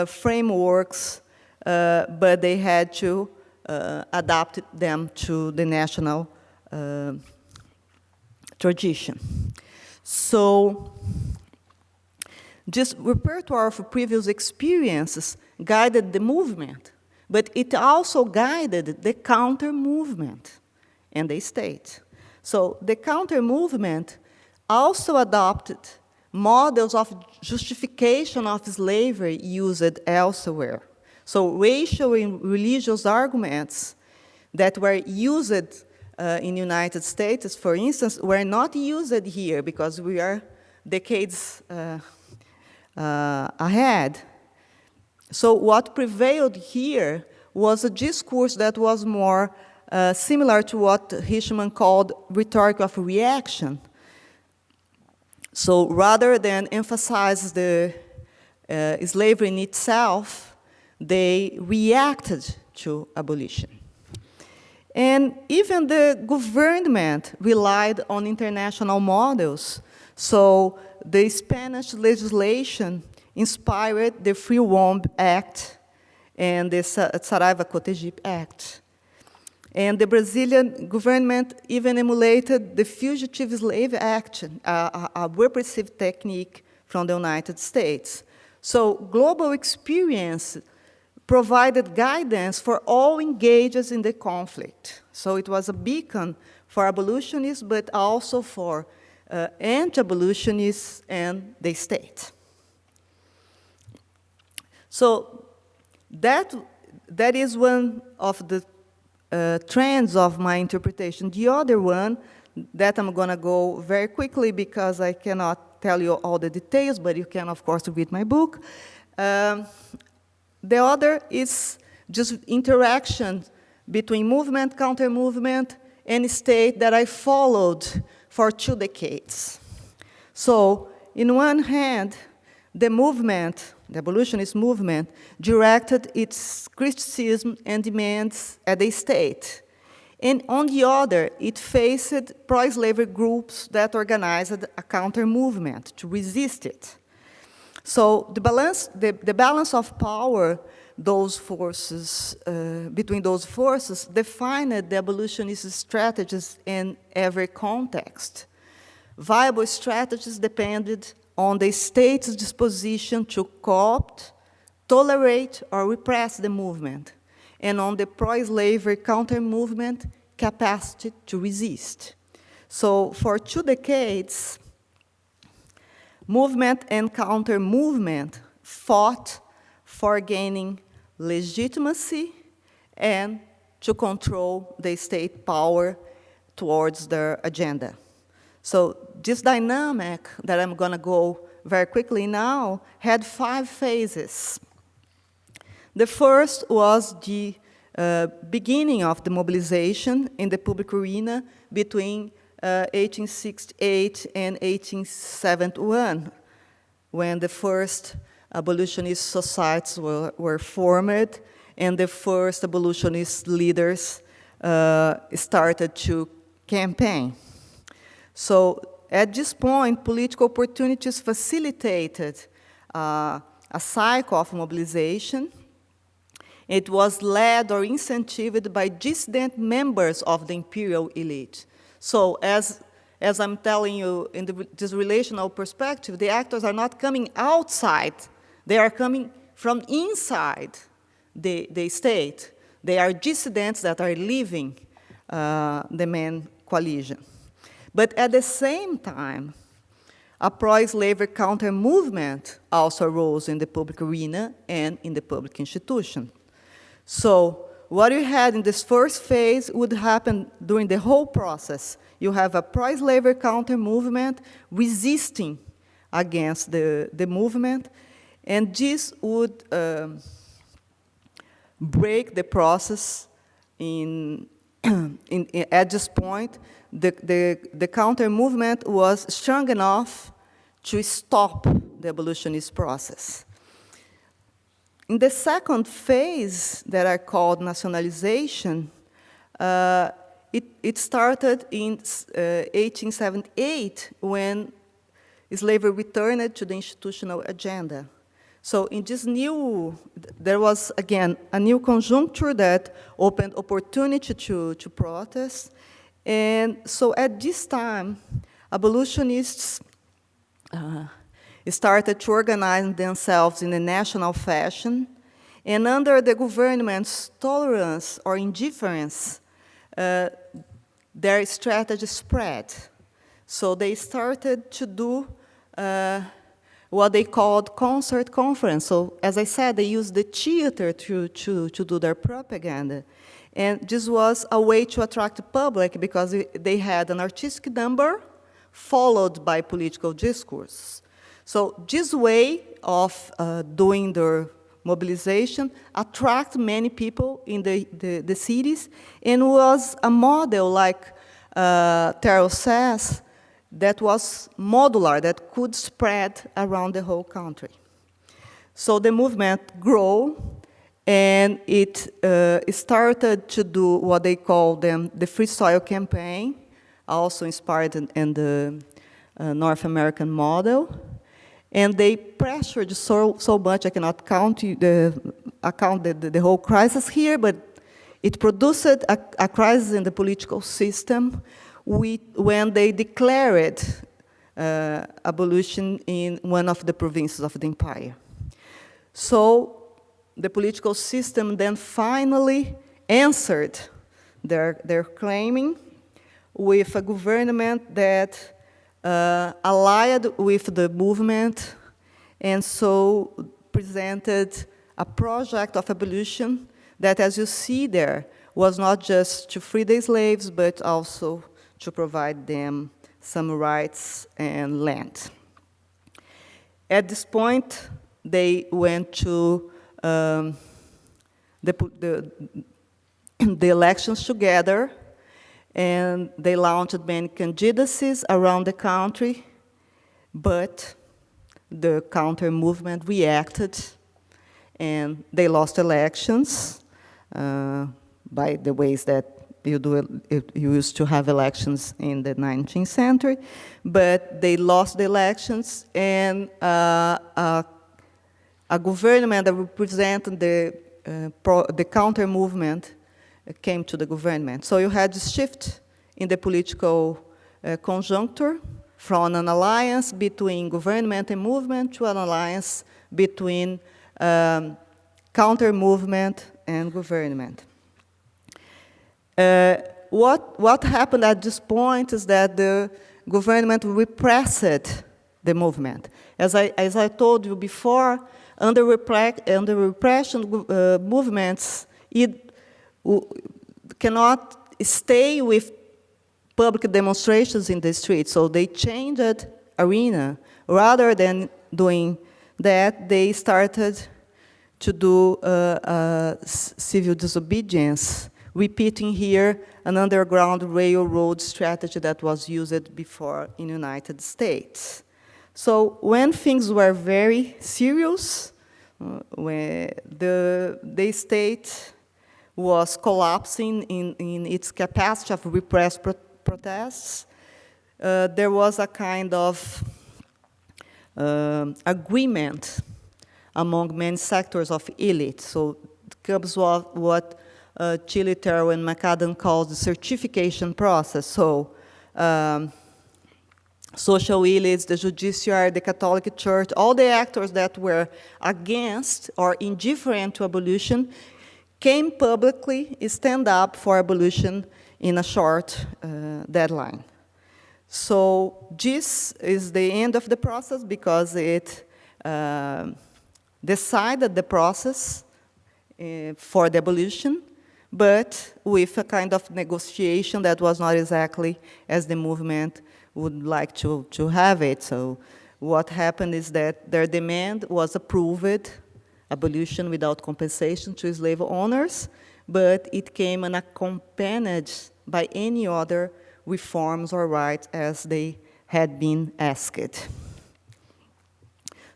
frameworks, but they had to adapt them to the national tradition. So this repertoire of previous experiences guided the movement, but it also guided the counter-movement and the state. So the counter-movement also adopted models of justification of slavery used elsewhere. So racial and religious arguments that were used in the United States, for instance, were not used here because we are decades ahead. So what prevailed here was a discourse that was more similar to what Hirschman called rhetoric of reaction. So rather than emphasize the slavery in itself, they reacted to abolition. And even the government relied on international models. So the Spanish legislation inspired the Free Womb Act and the Saraiva-Cotegipe Act. And the Brazilian government even emulated the Fugitive Slave Act, a repressive technique from the United States. So global experience provided guidance for all engaged in the conflict. So it was a beacon for abolitionists, but also for anti-abolitionists and the state. So that is one of the trends of my interpretation. The other one, that I'm going to go very quickly because I cannot tell you all the details, but you can, of course, read my book. The other is just interaction between movement, counter-movement, and state that I followed for 2 decades. So, in one hand, the movement, the abolitionist movement, directed its criticism and demands at the state. And on the other, it faced pro-slavery groups that organized a counter-movement to resist it. So the balance of power, those forces, between those forces, defined the abolitionist strategies in every context. Viable strategies depended on the state's disposition to co-opt, tolerate, or repress the movement, and on the pro-slavery counter-movement capacity to resist. So for 2 decades, movement and counter-movement fought for gaining legitimacy and to control the state power towards their agenda. So this dynamic that I'm going to go very quickly now had 5 phases. The first was the beginning of the mobilization in the public arena between 1868 and 1871, when the first abolitionist societies were formed and the first abolitionist leaders started to campaign. So at this point, political opportunities facilitated a cycle of mobilization. It was led or incentivized by dissident members of the imperial elite. So as as I'm telling you, in this relational perspective, the actors are not coming outside. They are coming from inside the state. They are dissidents that are leaving the main coalition. But at the same time, a pro-slavery counter-movement also arose in the public arena and in the public institution. So what you had in this first phase would happen during the whole process. You have a pro-slavery counter-movement resisting against the movement, and this would break the process at this point. The counter-movement was strong enough to stop the abolitionist process. In the second phase that I called nationalization, it started in 1878 when slavery returned to the institutional agenda. So in this there was, again, a new conjuncture that opened opportunity to protest. And so at this time, abolitionists started to organize themselves in a national fashion, and under the government's tolerance or indifference, their strategy spread. So they started to do what they called concert conference. So as I said, they used the theater to do their propaganda. And this was a way to attract the public because they had an artistic number followed by political discourse. So this way of doing their mobilization attracted many people in the cities and was a model, like Terrell says, that was modular, that could spread around the whole country. So the movement grew, and it started to do what they call the Free Soil campaign, also inspired in the North American model. And they pressured so much, I cannot count the whole crisis here, but it produced a crisis in the political system when they declared abolition in one of the provinces of the empire. So the political system then finally answered their claiming with a government that allied with the movement, and so presented a project of abolition that, as you see there, was not just to free the slaves, but also to provide them some rights and land. At this point, they went to the elections together, and they launched many candidacies around the country, but the counter-movement reacted, and they lost elections by the ways that you used to have elections in the 19th century, but they lost the elections, and a government that represented the counter-movement came to the government. So you had this shift in the political conjuncture from an alliance between government and movement to an alliance between counter-movement and government. What happened at this point is that the government repressed the movement. As I told you before, under repression, movements cannot stay with public demonstrations in the streets, so they changed arena. Rather than doing that, they started to do civil disobedience, repeating here an underground railroad strategy that was used before in the United States. So when things were very serious, when the state was collapsing in its capacity of repressed protests, there was a kind of agreement among many sectors of elite. So it comes what Chile, Terrell, and McAdam calls the certification process. So social elites, the judiciary, the Catholic Church, all the actors that were against or indifferent to abolition came publicly stand up for abolition in a short deadline. So this is the end of the process because it decided the process for the abolition, but with a kind of negotiation that was not exactly as the movement would like to have it. So what happened is that their demand was approved, abolition without compensation to slave owners, but it came unaccompanied by any other reforms or rights as they had been asked.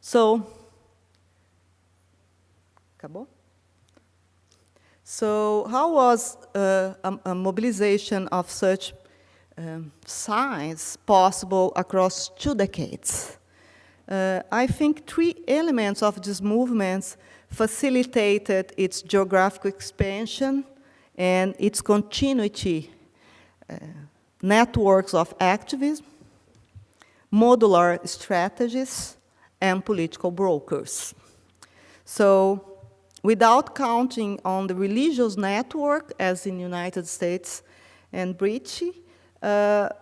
So, acabou? So how was a mobilization of such size possible across 2 decades? I think 3 elements of these movements facilitated its geographical expansion and its continuity: networks of activism, modular strategies, and political brokers. So, without counting on the religious network, as in the United States and Britain,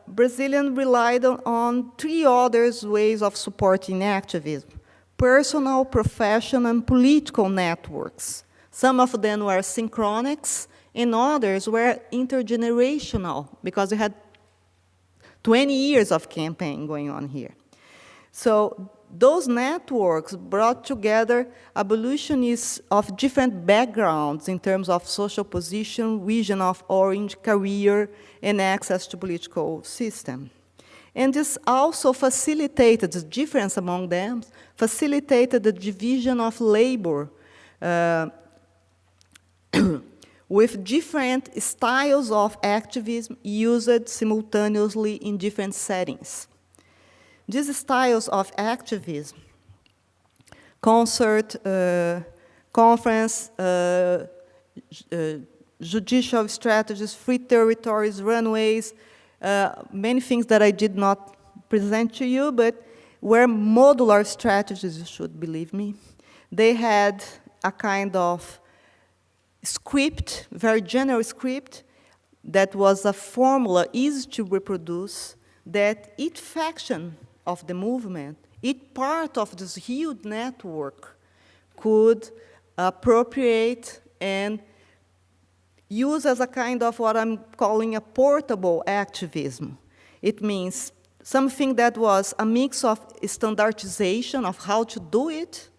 Brazilians relied on 3 other ways of supporting activism: personal, professional, and political networks. Some of them were synchronics, and others were intergenerational, because we had 20 years of campaign going on here. So those networks brought together abolitionists of different backgrounds in terms of social position, region of origin, career, and access to political system. And this also facilitated, the difference among them, facilitated the division of labor with different styles of activism used simultaneously in different settings. These styles of activism, concert, conference, judicial strategies, free territories, runways, many things that I did not present to you, but were modular strategies, you should believe me. They had a kind of script, very general script, that was a formula easy to reproduce, that each faction of the movement, each part of this huge network could appropriate and use as a kind of what I'm calling a portable activism. It means something that was a mix of standardization of how to do it,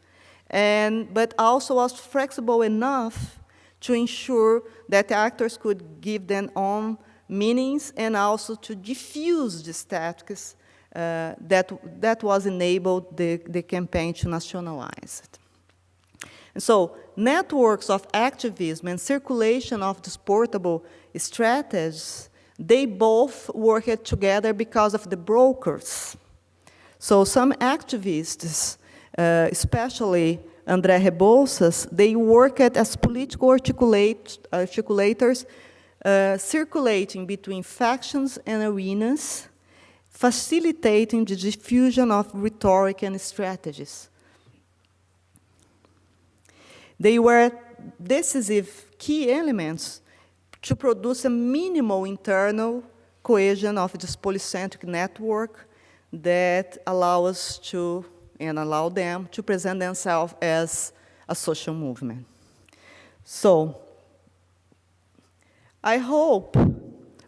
but also was flexible enough to ensure that actors could give their own meanings and also to diffuse the statics that was enabled the campaign to nationalize it. And so networks of activism and circulation of these portable strategies, they both worked together because of the brokers. So some activists, especially André Rebouças, they worked as political articulators, circulating between factions and arenas, facilitating the diffusion of rhetoric and strategies. They were decisive key elements to produce a minimal internal cohesion of this polycentric network that allow us to, and allow them to present themselves as a social movement. So, I hope,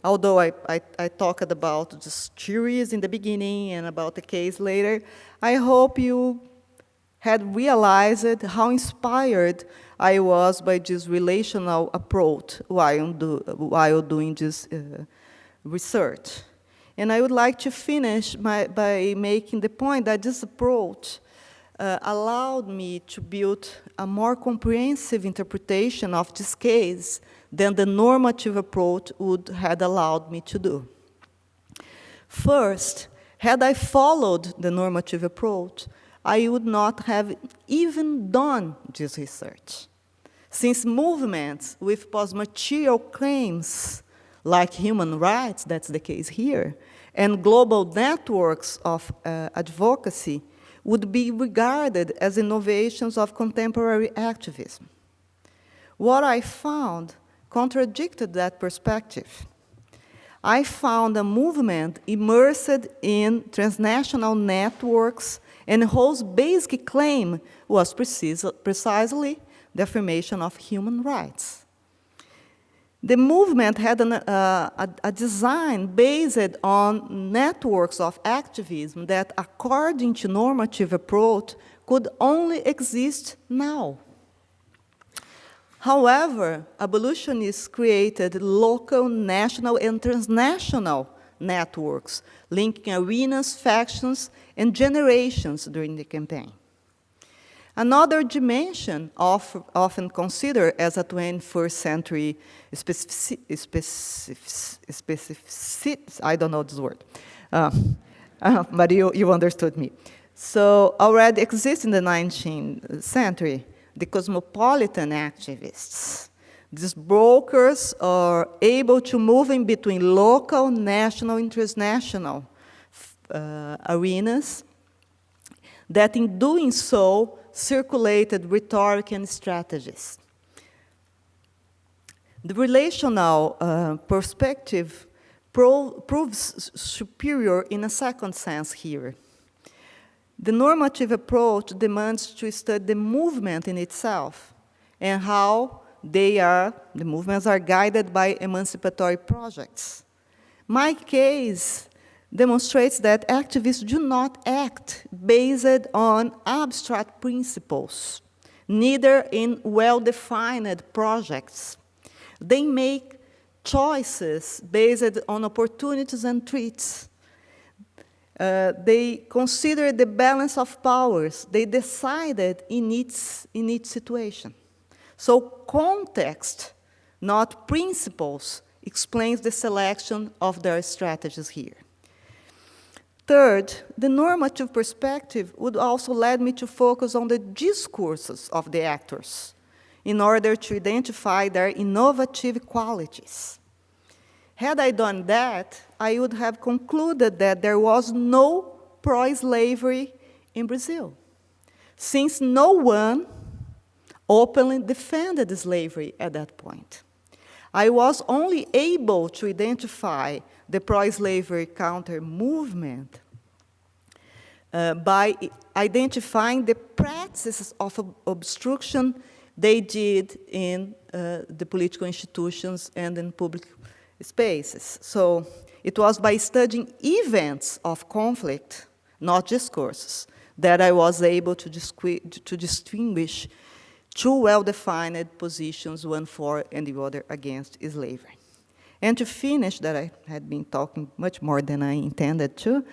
although I talked about just theories in the beginning and about the case later, I hope you had realized how inspired I was by this relational approach while doing this research. And I would like to finish by making the point that this approach allowed me to build a more comprehensive interpretation of this case than the normative approach would have allowed me to do. First, had I followed the normative approach, I would not have even done this research, since movements with post-material claims like human rights, that's the case here, and global networks of advocacy would be regarded as innovations of contemporary activism. What I found contradicted that perspective. I found a movement immersed in transnational networks and whose basic claim was precisely the affirmation of human rights. The movement had a design based on networks of activism that, according to normative approach, could only exist now. However, abolitionists created local, national, and transnational networks, linking arenas, factions, and generations during the campaign. Another dimension, often considered as a 21st century specificity, I don't know this word, but you understood me. So already exists in the 19th century, the cosmopolitan activists. These brokers are able to move in between local, national, and transnational arenas that in doing so circulated rhetoric and strategies. The relational perspective proves superior in a second sense here. The normative approach demands to study the movement in itself and how the movements are guided by emancipatory projects. My case demonstrates that activists do not act based on abstract principles, neither in well-defined projects. They make choices based on opportunities and threats. They consider the balance of powers. They decided in each situation. So context, not principles, explains the selection of their strategies here. Third, the normative perspective would also lead me to focus on the discourses of the actors in order to identify their innovative qualities. Had I done that, I would have concluded that there was no pro-slavery in Brazil, since no one openly defended slavery at that point. I was only able to identify the pro-slavery counter-movement by identifying the practices of obstruction they did in the political institutions and in public spaces. So it was by studying events of conflict, not discourses, that I was able to distinguish two well-defined positions, one for and the other against slavery. And to finish, that I had been talking much more than I intended to,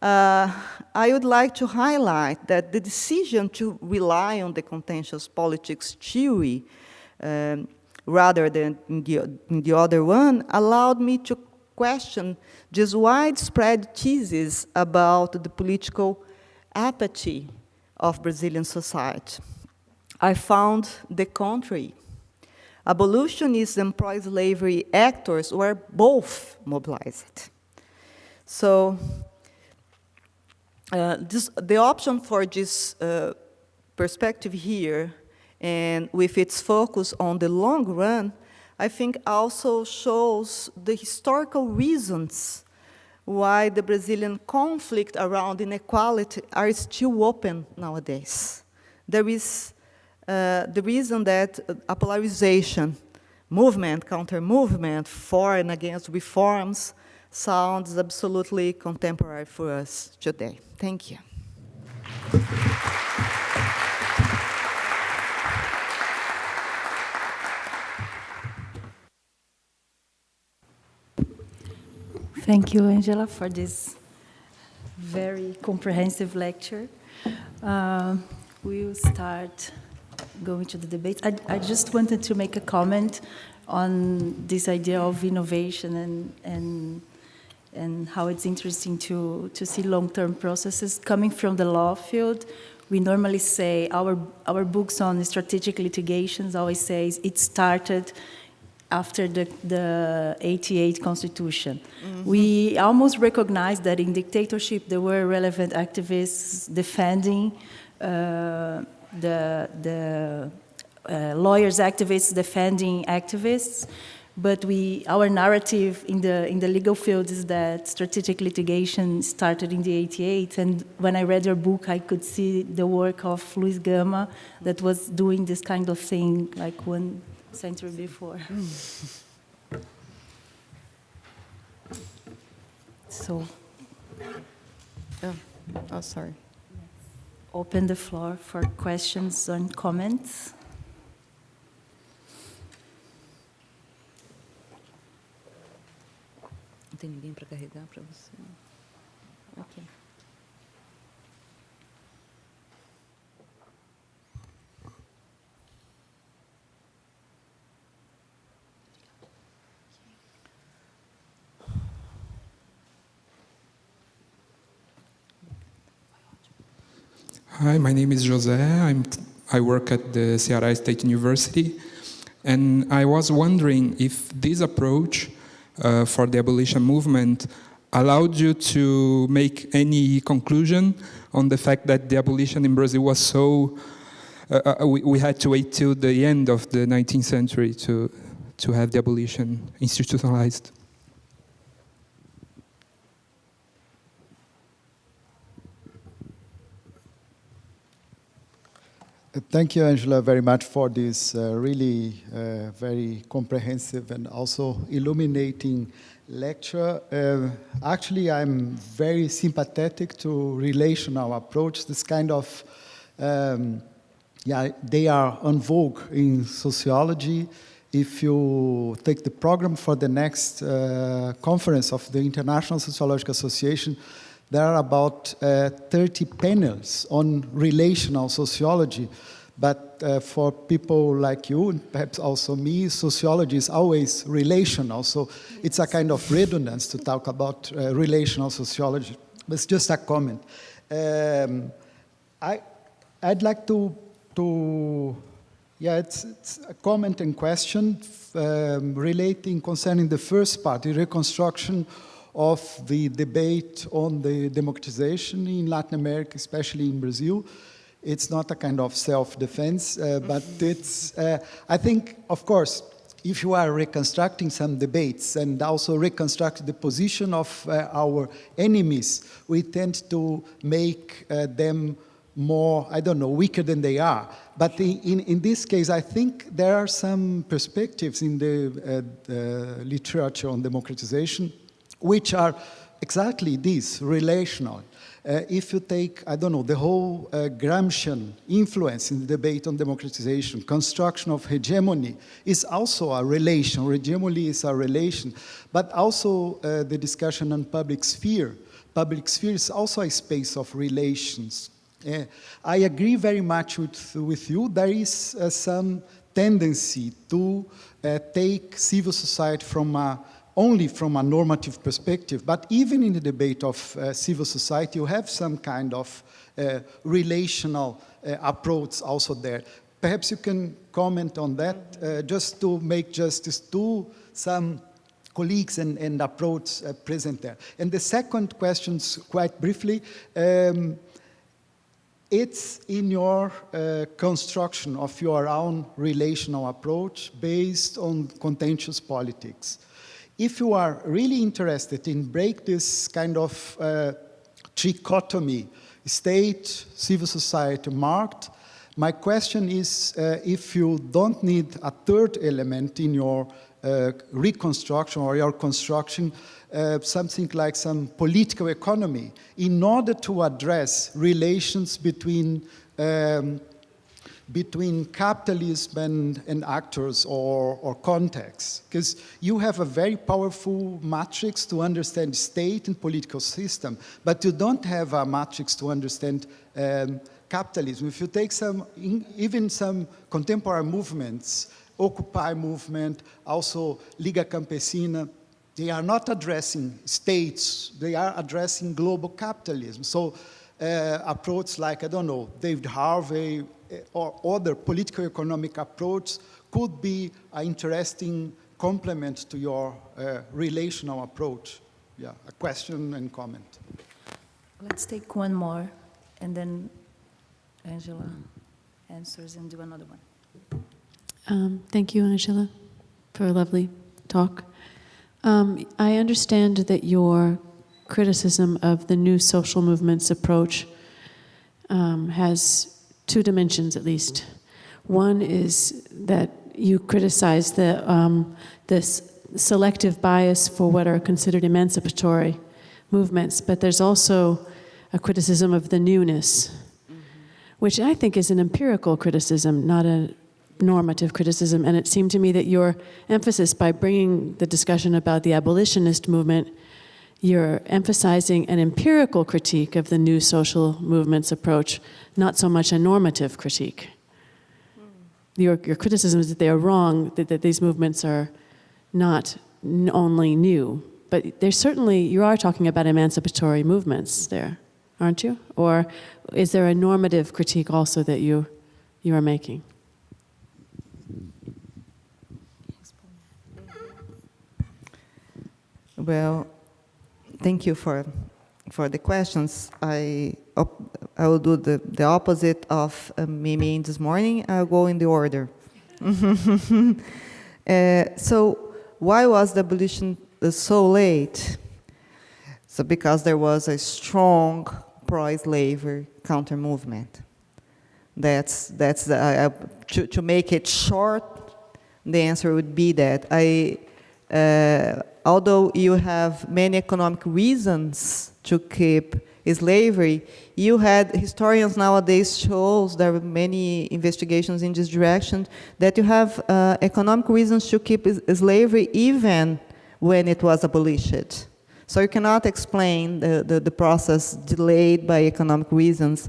I would like to highlight that the decision to rely on the contentious politics theory rather than in the other one allowed me to question this widespread thesis about the political apathy of Brazilian society. I found the contrary. Abolitionists and pro-slavery actors were both mobilized. So the option for this perspective here, and with its focus on the long run, I think also shows the historical reasons why the Brazilian conflict around inequality are still open nowadays. There is the reason that a polarization, movement, counter-movement, for and against reforms, sounds absolutely contemporary for us today. Thank you. Thank you, Angela, for this very comprehensive lecture. We'll start going to the debate. I just wanted to make a comment on this idea of innovation and how it's interesting to see long-term processes. Coming from the law field, we normally say, our books on strategic litigations always says it started after the 88 Constitution. We almost recognized that in dictatorship there were relevant activists defending the lawyers, activists defending activists, but our narrative in the legal field is that strategic litigation started in the 88, and when I read your book, I could see the work of Luis Gama that was doing this kind of thing like 1 century before. So, Oh, sorry. open the floor for questions and comments. Não tem ninguém para carregar para você? Ok. Hi, my name is José. I work at the Ceará State University, and I was wondering if this approach for the abolition movement allowed you to make any conclusion on the fact that the abolition in Brazil was so... we had to wait till the end of the 19th century to have the abolition institutionalized. Thank you, Angela, very much for this really very comprehensive and also illuminating lecture. Actually, I'm very sympathetic to relational approach. This kind of, they are en vogue in sociology. If you take the program for the next conference of the International Sociological Association, there are about 30 panels on relational sociology, but for people like you, and perhaps also me, sociology is always relational, so it's a kind of redundance to talk about relational sociology. But it's just a comment. I'd like to it's a comment and question relating concerning the first part, the reconstruction of the debate on the democratization in Latin America, especially in Brazil. It's not a kind of self-defense, but it's, I think, of course, if you are reconstructing some debates and also reconstruct the position of our enemies, we tend to make them more, I don't know, weaker than they are. But in this case, I think there are some perspectives in the literature on democratization which are exactly this, relational. If you take, I don't know, the whole Gramscian influence in the debate on democratization, construction of hegemony is also a relation. Hegemony is a relation. But also the discussion on public sphere. Public sphere is also a space of relations. I agree very much with you. There is some tendency to take civil society only from a normative perspective, but even in the debate of civil society, you have some kind of relational approach also there. Perhaps you can comment on that, just to make justice to some colleagues and approach present there. And the second question, quite briefly, it's in your construction of your own relational approach based on contentious politics. If you are really interested in break this kind of trichotomy, state, civil society marked, my question is if you don't need a third element in your reconstruction or your construction, something like some political economy, in order to address relations between capitalism and actors or contexts. Because you have a very powerful matrix to understand state and political system, but you don't have a matrix to understand capitalism. If you take even some contemporary movements, Occupy movement, also Liga Campesina, they are not addressing states, they are addressing global capitalism. So approach like, I don't know, David Harvey or other political economic approach could be an interesting complement to your relational approach. Yeah, a question and comment. Let's take one more, and then Angela answers and do another one. Thank you, Angela, for a lovely talk. I understand that your criticism of the new social movements approach has two dimensions, at least. One is that you criticize this selective bias for what are considered emancipatory movements, but there's also a criticism of the newness, which I think is an empirical criticism, not a normative criticism. And it seemed to me that your emphasis by bringing the discussion about the abolitionist movement, you're emphasizing an empirical critique of the new social movements approach, not so much a normative critique. Your criticism is that they are wrong, that these movements are not only new, but they're certainly, you are talking about emancipatory movements there, aren't you? Or is there a normative critique also that you are making? Well, thank you for the questions. I will do the opposite of Mimi this morning. I'll go in the order. So why was the abolition so late? So because there was a strong pro-slavery counter movement. That's to make it short. The answer would be that although you have many economic reasons to keep slavery, you had historians nowadays shows, there are many investigations in this direction, that you have economic reasons to keep slavery even when it was abolished. So you cannot explain the process delayed by economic reasons.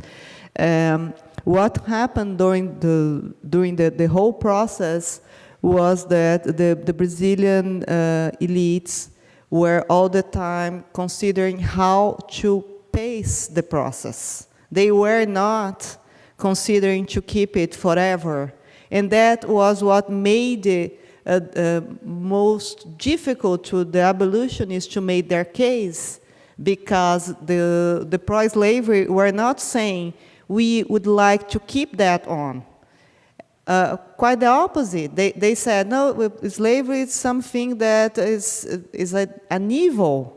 What happened during the whole process was that the Brazilian elites were all the time considering how to pace the process. They were not considering to keep it forever. And that was what made it most difficult to the abolitionists to make their case, because the pro-slavery were not saying, we would like to keep that on. Quite the opposite. They said, no, slavery is something that is an evil.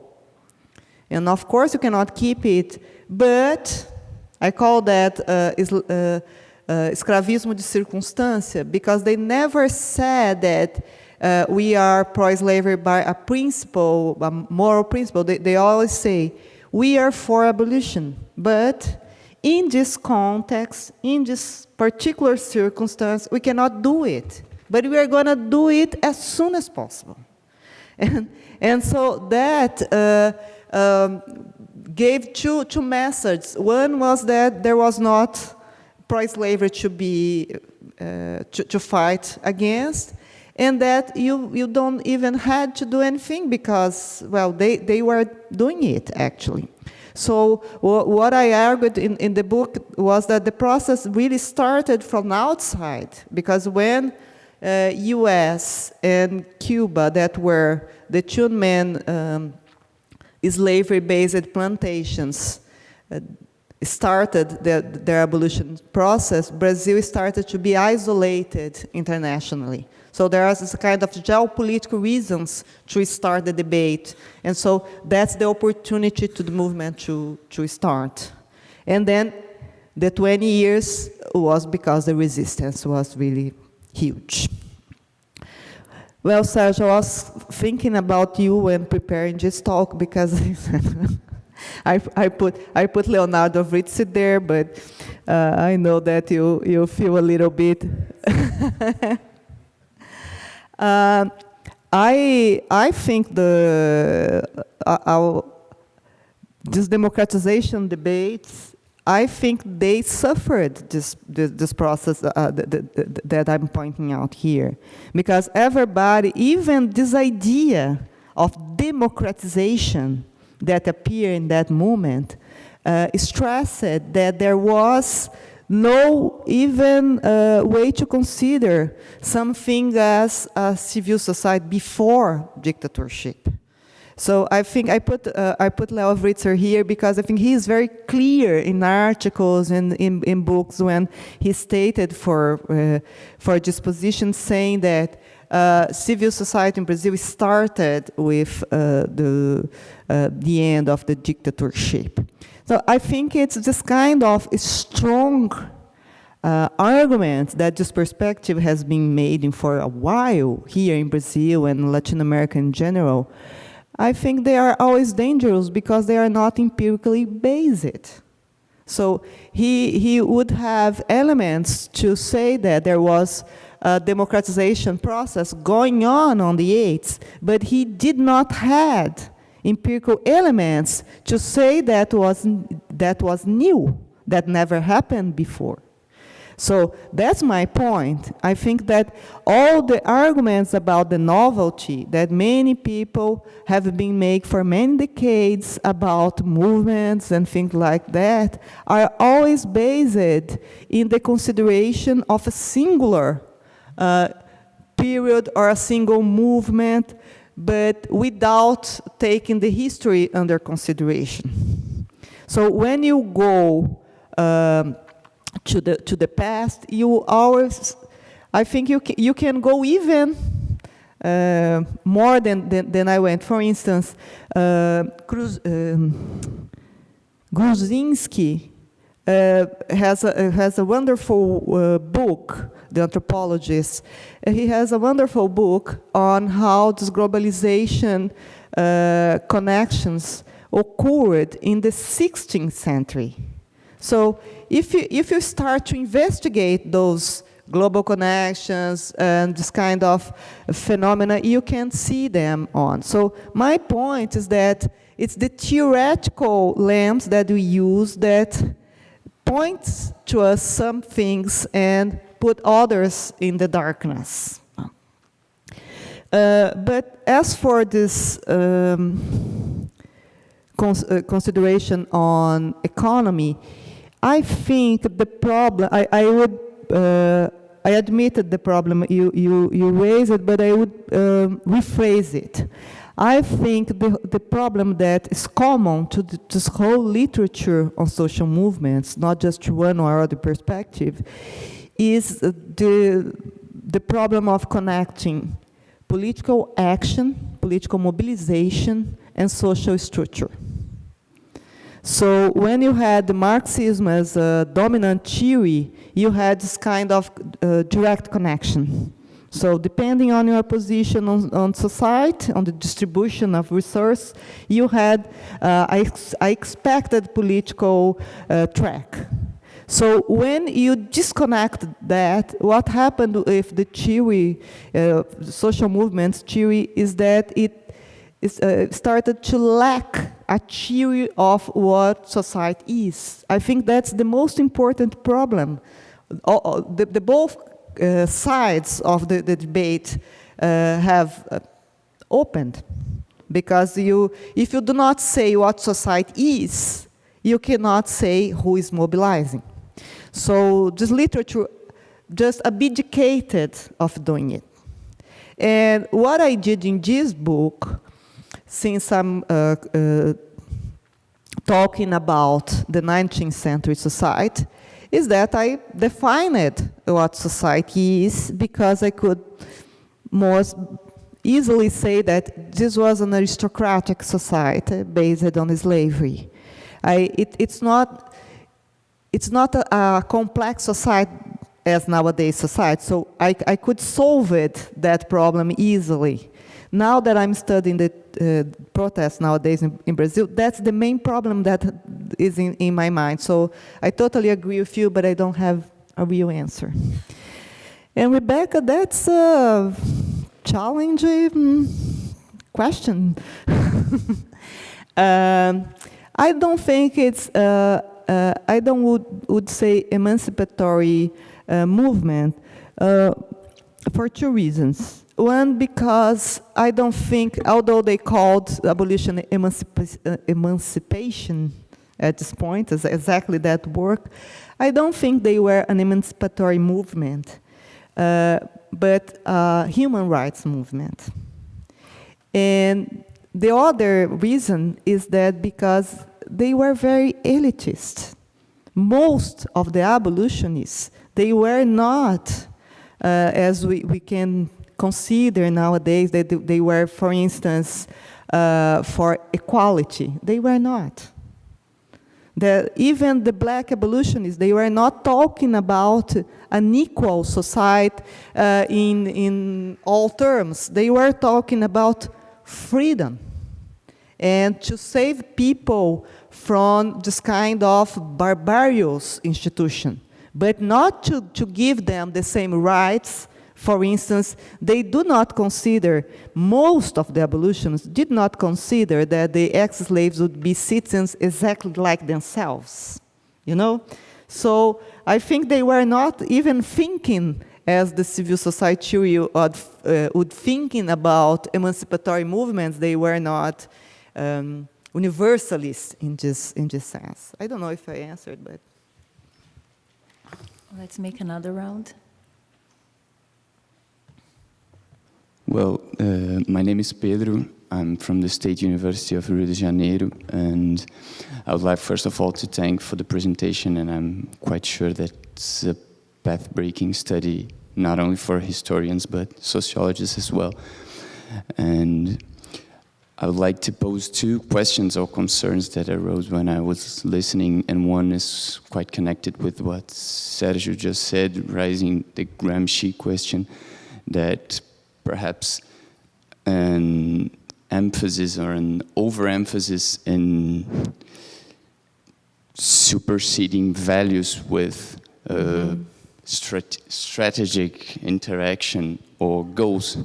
And of course you cannot keep it, but I call that escravismo de circunstância, because they never said that we are pro-slavery by a principle, a moral principle. They always say, we are for abolition, but in this context, in this particular circumstance, we cannot do it, but we are going to do it as soon as possible. And so that gave two messages. One was that there was not pro-slavery to fight against, and that you don't even had to do anything because, well, they were doing it, actually. So what I argued in the book was that the process really started from outside, because when US and Cuba, that were the two main slavery-based plantations, started their abolition process, Brazil started to be isolated internationally. So there are this kind of geopolitical reasons to start the debate. And so that's the opportunity to the movement to start. And then the 20 years was because the resistance was really huge. Well, Sergio, I was thinking about you when preparing this talk, because I put Leonardo Fritzi there, but I know that you feel a little bit. I think this democratization debates, I think they suffered this process that I'm pointing out here, because everybody, even this idea of democratization that appeared in that moment, stressed that there was no even way to consider something as a civil society before dictatorship. So I think I put Leo Writzer here because I think he is very clear in articles and in books when he stated for this position, saying that civil society in Brazil started with the end of the dictatorship. So I think it's this kind of strong argument that this perspective has been made for a while here in Brazil and Latin America in general. I think they are always dangerous because they are not empirically based. So he would have elements to say that there was a democratization process going on the 8th, but he did not have empirical elements to say that was new, that never happened before. So that's my point. I think that all the arguments about the novelty that many people have been making for many decades about movements and things like that are always based in the consideration of a singular period or a single movement, but without taking the history under consideration. So when you go to the past, you always, I think you can go even more than I went. For instance, Gruzinski has a wonderful book, the anthropologist. He has a wonderful book on how this globalization connections occurred in the 16th century. So if you start to investigate those global connections and this kind of phenomena, you can see them on. So my point is that it's the theoretical lens that we use that points to us some things and put others in the darkness. But as for this consideration on economy, I think the problem, I admitted the problem you raised it, but I would rephrase it. I think the problem that is common to this whole literature on social movements, not just one or other perspective, is the problem of connecting political action, political mobilization, and social structure. So when you had Marxism as a dominant theory, you had this kind of direct connection. So depending on your position on society, on the distribution of resource, you had, I expected political track. So when you disconnect that, what happened with the theory, social movements theory, is that it started to lack a theory of what society is. I think that's the most important problem. The both sides of the debate have opened, because if you do not say what society is, you cannot say who is mobilizing. So this literature just abdicated of doing it. And what I did in this book, since I'm talking about the 19th century society, is that I defined what society is, because I could more easily say that this was an aristocratic society based on slavery. It's not a complex society as nowadays society, so I could solve that problem easily. Now that I'm studying the protests nowadays in Brazil, that's the main problem that is in my mind. So I totally agree with you, but I don't have a real answer. And Rebecca, that's a challenging question. I don't think it's, I would say emancipatory emancipatory movement for two reasons. One, because I don't think, although they called abolition emancipation, at this point, is exactly that work. I don't think they were an emancipatory movement, but a human rights movement. And the other reason is that because they were very elitist. Most of the abolitionists, they were not, as we can consider nowadays, that they were, for instance, for equality. They were not. Even the black abolitionists, they were not talking about an equal society in all terms. They were talking about freedom and to save people from this kind of barbarous institution, but not to give them the same rights. For instance, they do not consider, most of the abolitionists did not consider that the ex-slaves would be citizens exactly like themselves, you know? So I think they were not even thinking as the civil society would thinking about emancipatory movements. They were not universalists in this sense. I don't know if I answered, but... Let's make another round. Well, my name is Pedro. I'm from the State University of Rio de Janeiro, and I would like, first of all, to thank for the presentation, and I'm quite sure that it's a path-breaking study, not only for historians, but sociologists as well. And I would like to pose two questions or concerns that arose when I was listening, and one is quite connected with what Sergio just said, raising the Gramsci question, that perhaps an emphasis or an overemphasis in superseding values with strategic interaction or goals,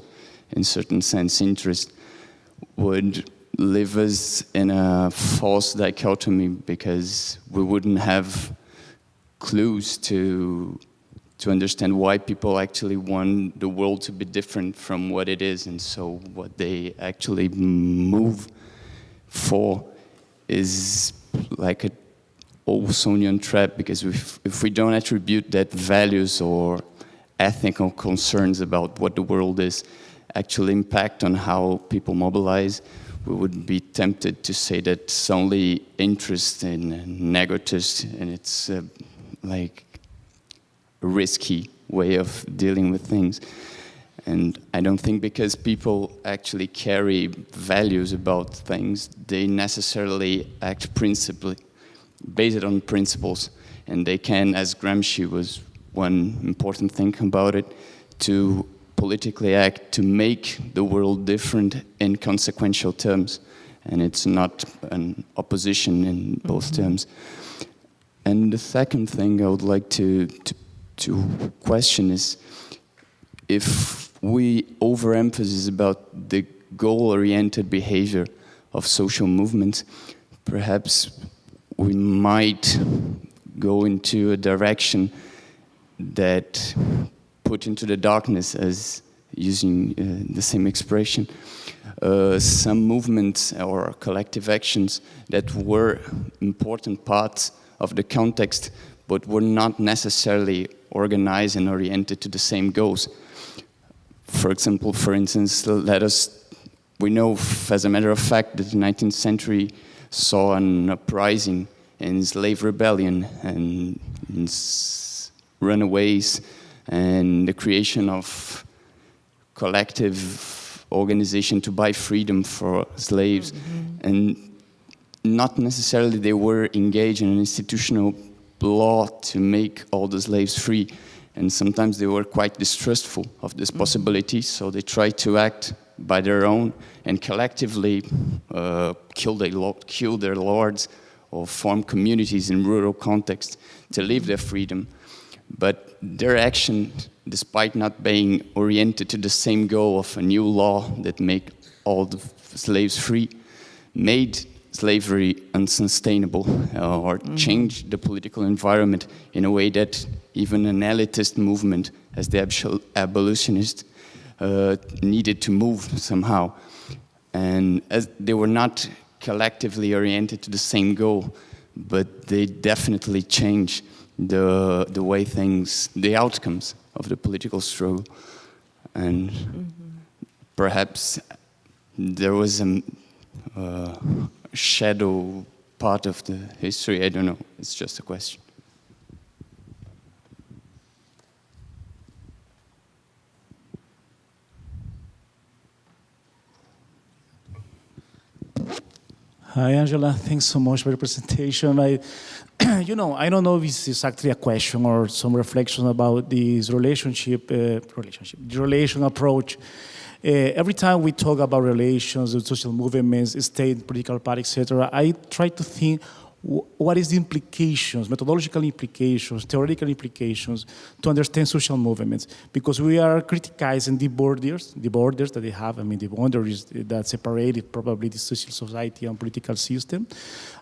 in certain sense, interest, would leave us in a false dichotomy, because we wouldn't have clues to understand why people actually want the world to be different from what it is. And so what they actually move for is like an Olsonian trap, because if we don't attribute that values or ethical concerns about what the world is actually impact on how people mobilize, we would be tempted to say that it's only interest and negatives, and it's like a risky way of dealing with things. And I don't think because people actually carry values about things, they necessarily act principally, based on principles. And they can, as Gramsci was one important thing about it, to politically act to make the world different in consequential terms. And it's not an opposition in both terms. And the second thing I would like to question is, if we overemphasize about the goal-oriented behavior of social movements, perhaps we might go into a direction that put into the darkness, as using the same expression, some movements or collective actions that were important parts of the context, but were not necessarily organized and oriented to the same goals. For example, for instance, we know as a matter of fact that the 19th century saw an uprising in slave rebellion and runaways and the creation of collective organization to buy freedom for slaves. And not necessarily they were engaged in an institutional law to make all the slaves free. And sometimes they were quite distrustful of this possibility, so they tried to act by their own and collectively kill their lords or form communities in rural contexts to live their freedom. But their action, despite not being oriented to the same goal of a new law that make all the slaves free, made slavery unsustainable or changed the political environment in a way that even an elitist movement, as the abolitionists, needed to move somehow. And as they were not collectively oriented to the same goal, but they definitely change the way things, the outcomes of the political struggle. And perhaps there was a shadow part of the history, I don't know, it's just a question. Hi, Angela. Thanks so much for the presentation. You know, I don't know if this is actually a question or some reflection about this the relation approach. Every time we talk about relations, the social movements, state, political party, etc., I try to think what is the implications, methodological implications, theoretical implications to understand social movements, because we are criticizing the borders that they have, I mean the boundaries that separated probably the social society and political system.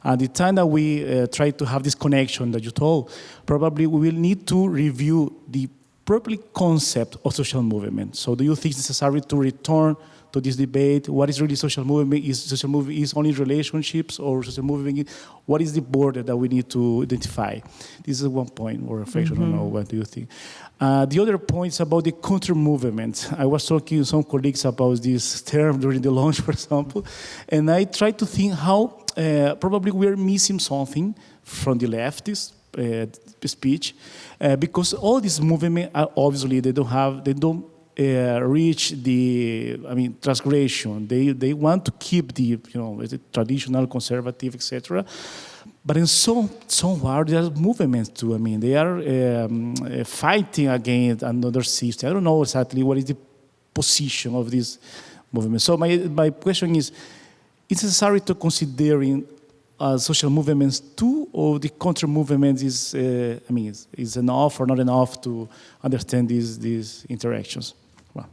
And the time that we try to have this connection that you told, probably we will need to review the proper concept of social movement. So do you think it's necessary to return to this debate? What is really social movement? Is social movement is only relationships, or social movement? What is the border that we need to identify? This is one point or reflection. I don't know. What do you think? The other point is about the counter movement. I was talking to some colleagues about this term during the lunch, for example, and I tried to think how probably we are missing something from the leftist speech, because all these movements are obviously they don't reach the, I mean, transgression. They want to keep the, the traditional, conservative, etc. But in somewhere there are movements too. I mean, they are fighting against another system. I don't know exactly what is the position of this movement. So my question is, it's necessary to considering social movements too, or the counter movements is, is enough or not enough to understand these interactions? Well.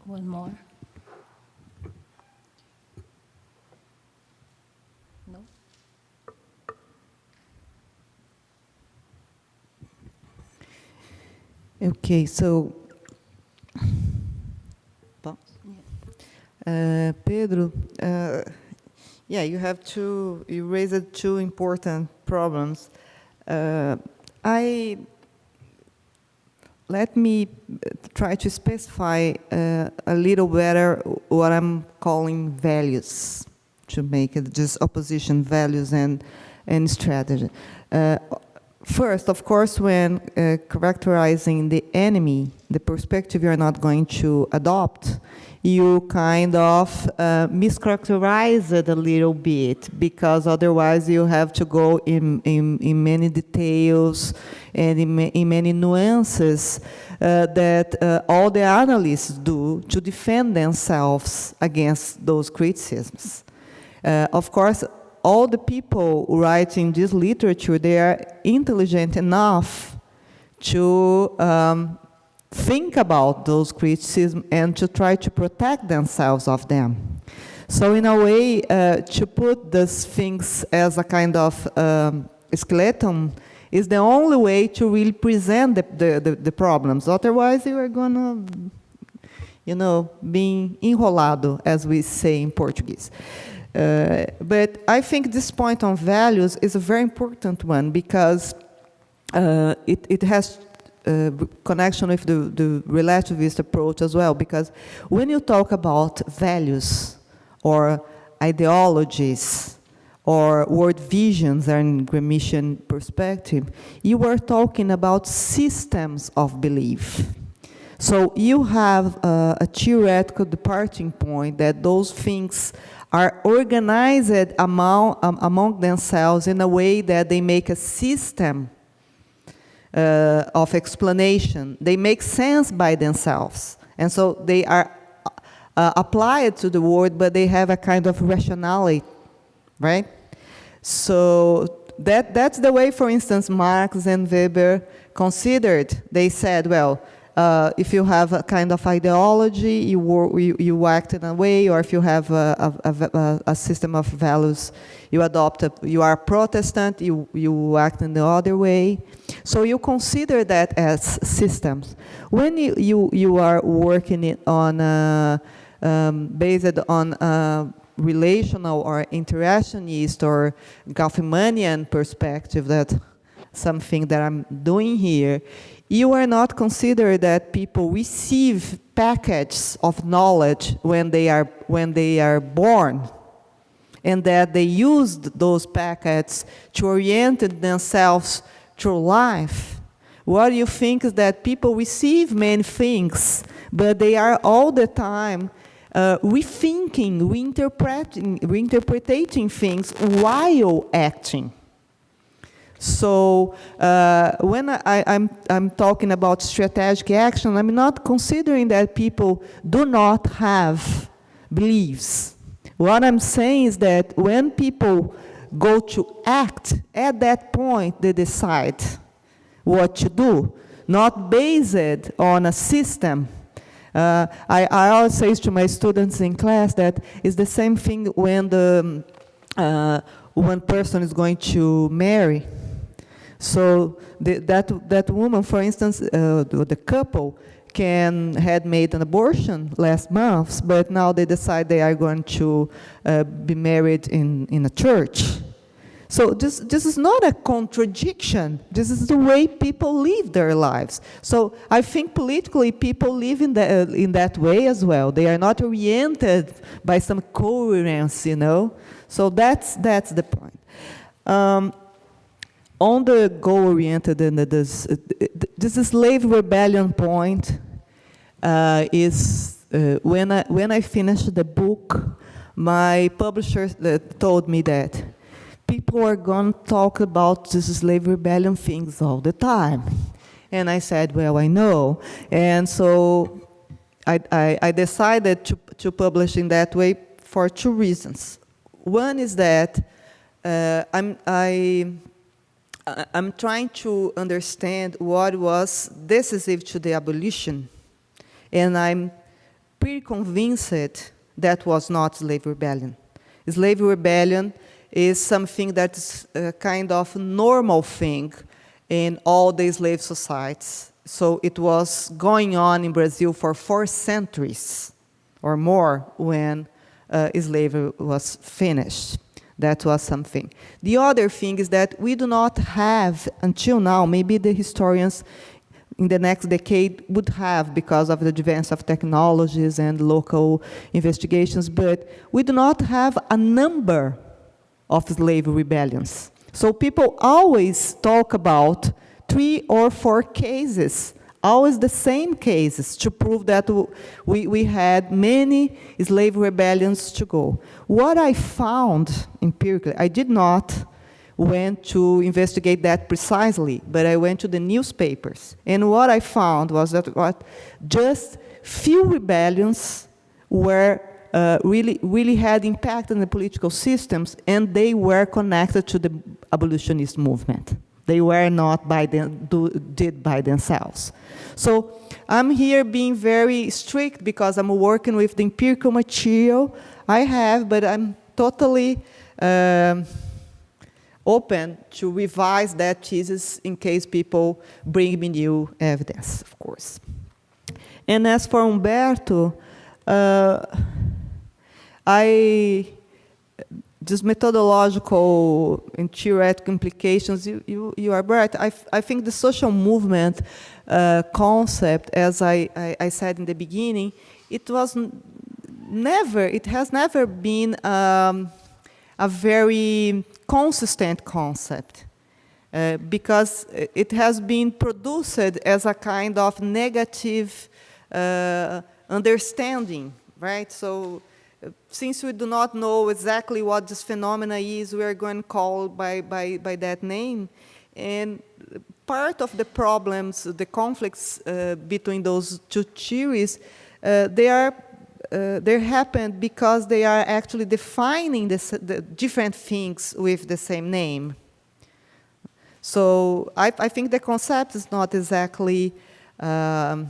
One more. No? Okay, so Pedro, you raised two important problems. Let me try to specify a little better what I'm calling values, to make it just opposition values and strategy. First, of course, when characterizing the enemy, the perspective you're not going to adopt, you kind of mischaracterize it a little bit, because otherwise you have to go in many details and in many nuances that all the analysts do to defend themselves against those criticisms. Of course, all the people writing this literature, they are intelligent enough to think about those criticisms and to try to protect themselves of them. So in a way, to put these things as a kind of skeleton is the only way to really present the problems. Otherwise, you are going to, being enrolado, as we say in Portuguese. But I think this point on values is a very important one, because it has connection with the relativist approach as well, because when you talk about values or ideologies or world visions and Gramscian perspective, you are talking about systems of belief. So you have a theoretical departing point that those things are organized among themselves in a way that they make a system of explanation. They make sense by themselves. And so they are applied to the world, but they have a kind of rationality, right? So that's the way, for instance, Marx and Weber considered. They said, well, if you have a kind of ideology, you act in a way, or if you have a system of values, you adopt you are Protestant, you act in the other way. So you consider that as systems. When you are working on based on relational or interactionist or Goffmanian perspective, that something that I'm doing here, you are not considered that people receive packets of knowledge when they are born, and that they used those packets to orient themselves through life. What you think is that people receive many things, but they are all the time rethinking, reinterpreting things while acting. So when I'm talking about strategic action, I'm not considering that people do not have beliefs. What I'm saying is that when people go to act, at that point they decide what to do, not based on a system. I always say to my students in class that it's the same thing when one person is going to marry. So that woman, for instance, the couple had made an abortion last month, but now they decide they are going to be married in a church. So this is not a contradiction. This is the way people live their lives. So I think politically people live in that way as well. They are not oriented by some coherence, you know. So that's the point. On the goal-oriented and this slave rebellion point is when I finished the book, my publisher told me that people are going to talk about this slave rebellion things all the time. And I said, well, I know. And so I decided to publish in that way for two reasons. One is that I'm trying to understand what was decisive to the abolition, and I'm pretty convinced that was not slave rebellion. Slave rebellion is something that's a kind of normal thing in all the slave societies. So it was going on in Brazil for 4 centuries or more when slavery was finished. That was something. The other thing is that we do not have, until now, maybe the historians in the next decade would have because of the advance of technologies and local investigations, but we do not have a number of slave rebellions. So people always talk about 3 or 4 cases, always the same cases, to prove that we had many slave rebellions to go. What I found empirically, I did not went to investigate that precisely, but I went to the newspapers. And what I found was that just few rebellions were really had impact on the political systems, and they were connected to the abolitionist movement. They were not did by themselves. So I'm here being very strict because I'm working with the empirical material I have, but I'm totally open to revise that thesis in case people bring me new evidence, of course. And as for Humberto, just methodological and theoretical implications, you are right. I think the social movement concept, as I said in the beginning, it has never been a very consistent concept because it has been produced as a kind of negative understanding, right? So since we do not know exactly what this phenomena is, we are going to call by that name. And part of the problems, the conflicts between those two theories, they happen because they are actually defining the different things with the same name. So I think the concept is not exactly the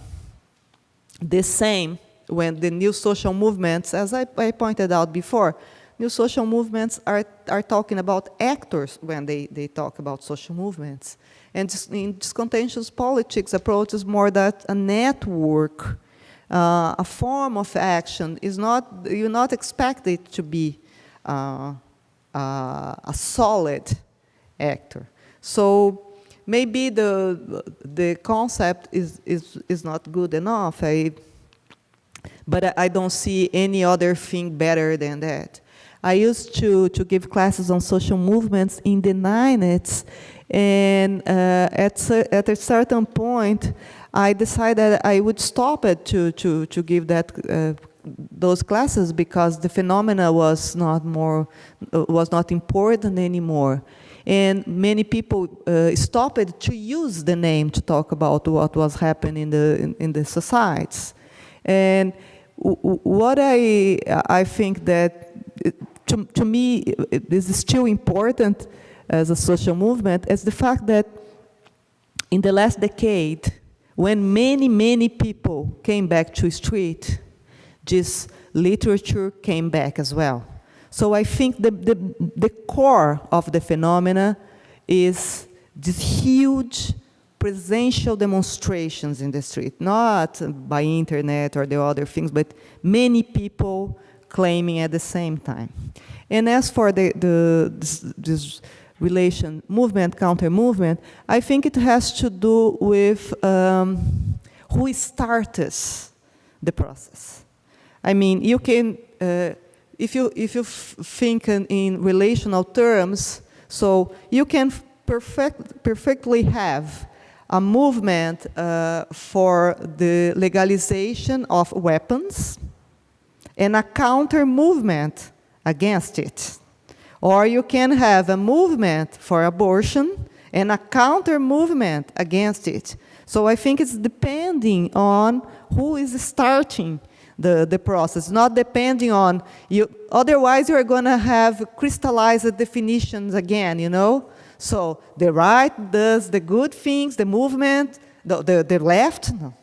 same. When the new social movements, as I pointed out before, new social movements are talking about actors when they talk about social movements. And in discontentious politics approach is more that a network a form of action is not, you not expect it to be a solid actor. So maybe the concept is not good enough, but I don't see any other thing better than that. I used to give classes on social movements in the 90s, and at a certain point, I decided I would stop it to give those classes because the phenomena was not important anymore. And many people stopped to use the name to talk about what was happening in the societies. And what I think that, to me, this is still important as a social movement, is the fact that in the last decade, when many people came back to the street, this literature came back as well. So I think the core of the phenomena is this huge presential demonstrations in the street, not by internet or the other things, but many people claiming at the same time. And as for this relation movement, counter movement, I think it has to do with who starts the process. I mean, you can, if you think in relational terms, so you can perfectly have a movement for the legalization of weapons and a counter movement against it. Or you can have a movement for abortion and a counter movement against it. So I think it's depending on who is starting the process, not depending on you. Otherwise, you're going to have crystallized definitions again, you know? So the right does the good things, the movement, the left, no.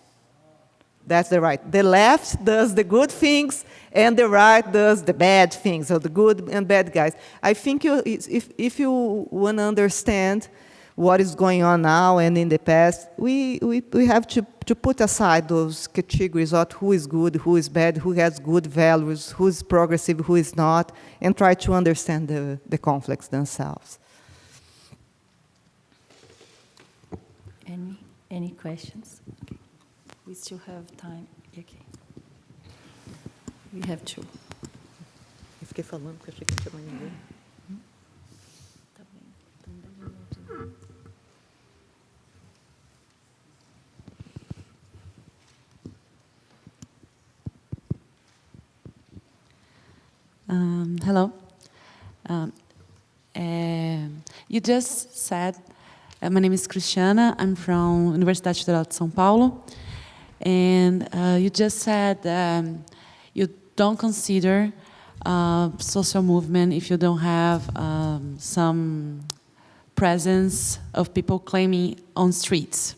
That's the right. The left does the good things, and the right does the bad things, so the good and bad guys. I think if you want to understand what is going on now and in the past, we have to put aside those categories of who is good, who is bad, who has good values, who is progressive, who is not, and try to understand the conflicts themselves. Any questions? Okay. We still have time. Okay. We have two. Eu fiquei falando porque achei que não tinha mais ninguém. Tá bem. Então, 10 minutos. Hello. You just said, my name is Cristiana. I'm from Universidade Federal de São Paulo. And you just said you don't consider social movement if you don't have some presence of people claiming on streets.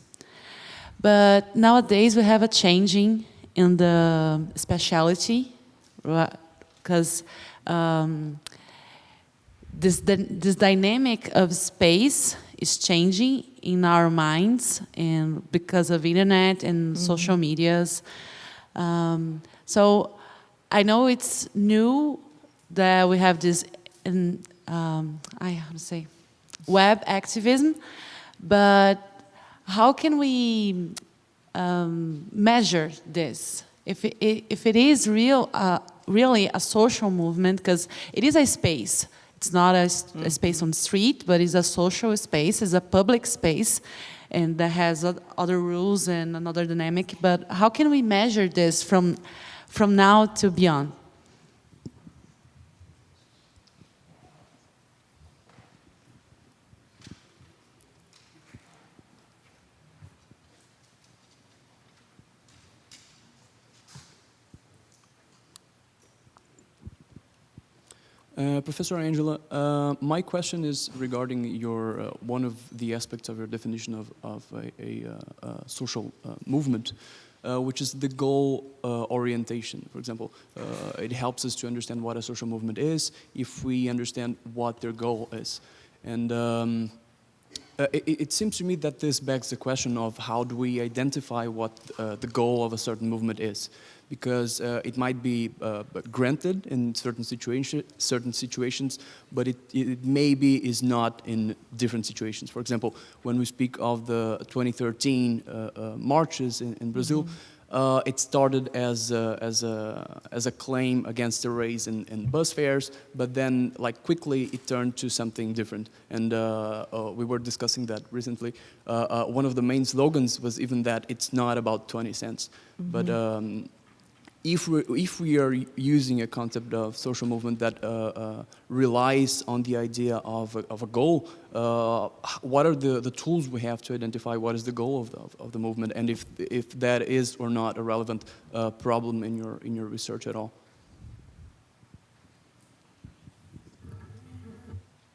But nowadays we have a changing in the speciality, because this dynamic of space is changing in our minds, and because of internet and social medias. So I know it's new that we have this, web activism, but how can we measure this? If it is really a social movement, because it is a space. It's not a space on the street, but it's a social space, it's a public space, and that has other rules and another dynamic. But how can we measure this from now to beyond? Professor Angela, my question is regarding your one of the aspects of your definition of a social movement, which is the goal orientation. For example, it helps us to understand what a social movement is if we understand what their goal is. And it seems to me that this begs the question of how do we identify what the goal of a certain movement is, because it might be granted in certain situations, but it maybe is not in different situations. For example, when we speak of the 2013 marches in Brazil, it started as a claim against the raise in bus fares, but then like quickly it turned to something different. And we were discussing that recently. One of the main slogans was even that it's not about 20 cents. But if we are using a concept of social movement that relies on the idea of a goal, what are the tools we have to identify what is the goal of the movement, and if that is or not a relevant problem in your research at all?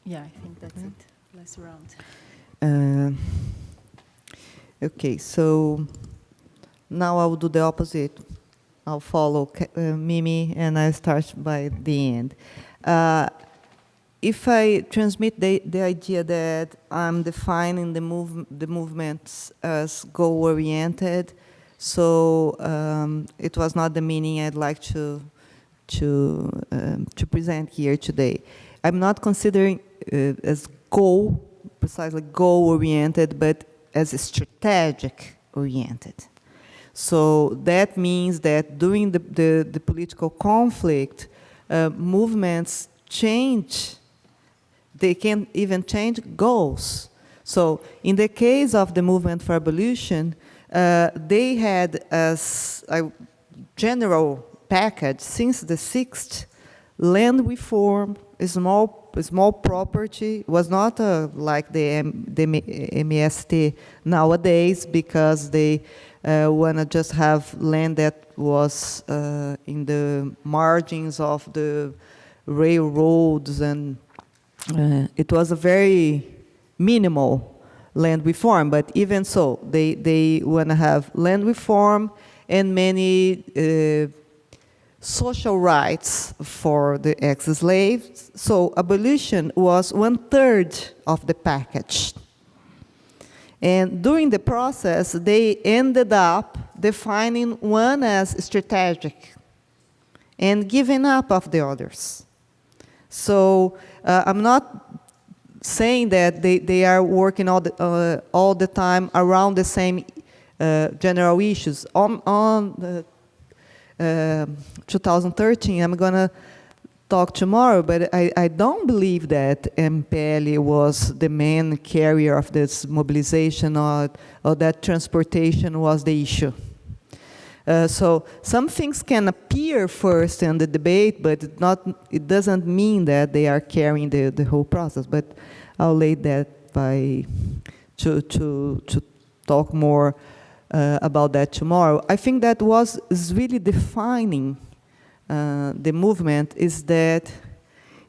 Yeah, I think that's it. Last round. Okay, so now I will do the opposite. I'll follow Mimi, and I start by the end. If I transmit the idea that I'm defining the movements as goal-oriented, so it was not the meaning I'd like to present here today. I'm not considering as precisely goal-oriented, but as strategic-oriented. So that means that during the political conflict, movements change. They can even change goals. So in the case of the Movement for Abolition, they had as a general package since the 60s, land reform, small property, was not like the MST nowadays, because they want to just have land that was in the margins of the railroads, and it was a very minimal land reform. But even so, they want to have land reform and many social rights for the ex-slaves. So abolition was 1/3 of the package. And during the process, they ended up defining one as strategic and giving up of the others. So I'm not saying that they are working all the time around the same general issues. On 2013, I'm going to talk tomorrow, but I don't believe that MPL was the main carrier of this mobilization, or that transportation was the issue. So some things can appear first in the debate, but it doesn't mean that they are carrying the whole process. But I'll lay that to talk more about that tomorrow. I think that is really defining the movement, is that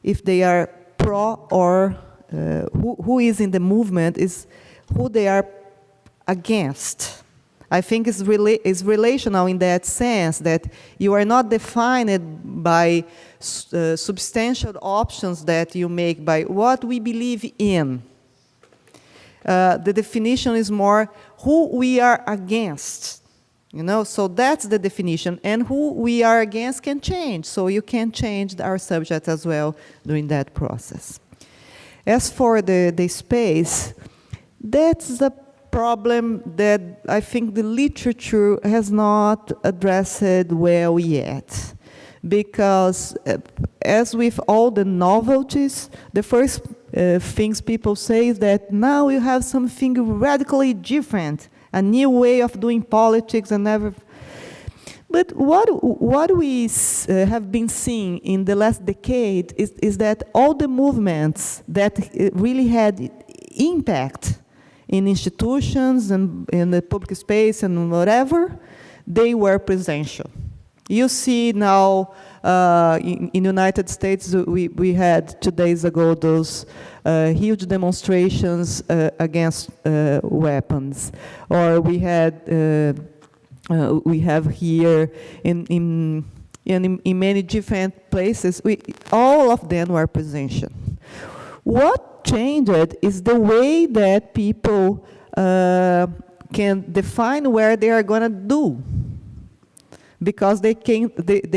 if they are pro or who is in the movement is who they are against. I think it's relational in that sense, that you are not defined by substantial options that you make by what we believe in. The definition is more who we are against. So that's the definition, and who we are against can change. So you can change our subject as well during that process. As for the space, that's a problem that I think the literature has not addressed well yet. Because as with all the novelties, the first things people say is that now you have something radically different, a new way of doing politics and everything. But what we have been seeing in the last decade is that all the movements that really had impact in institutions and in the public space and whatever, they were presential. You see now in the United States, we had 2 days ago those huge demonstrations against weapons, or we have here in many different places. All of them were presential. What changed is the way that people can define where they are going to do. Because they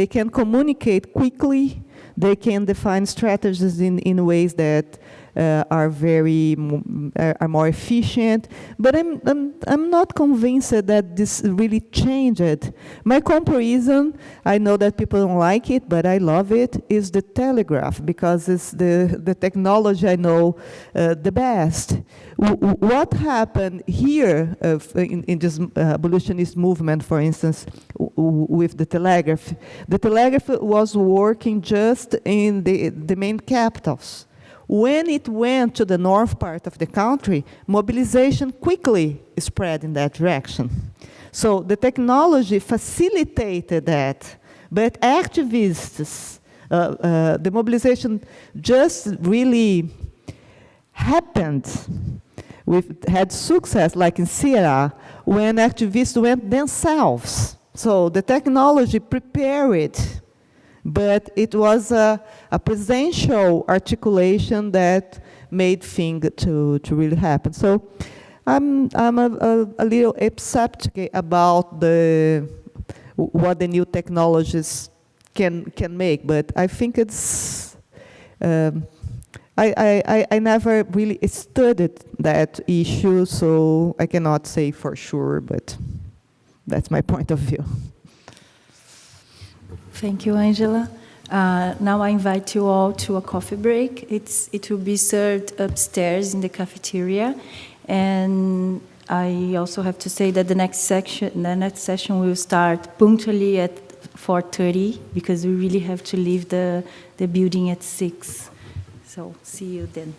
can communicate quickly, they can define strategies in ways that are more efficient. But I'm not convinced that this really changed. My comparison, I know that people don't like it, but I love it, is the telegraph, because it's the technology I know the best. What happened here in this abolitionist movement, for instance, with the telegraph? The telegraph was working just in the main capitals. When it went to the north part of the country, mobilization quickly spread in that direction. So the technology facilitated that, but activists, the mobilization just really happened. We've had success, like in Cebrap, when activists went themselves. So the technology prepared it, but it was a presential articulation that made things to really happen. So I'm a little skeptical about what the new technologies can make, but I think it's I never really studied that issue, so I cannot say for sure, but that's my point of view. Thank you, Angela. Now I invite you all to a coffee break. It will be served upstairs in the cafeteria, and I also have to say that the next session will start punctually at 4:30 because we really have to leave the building at 6. So see you then.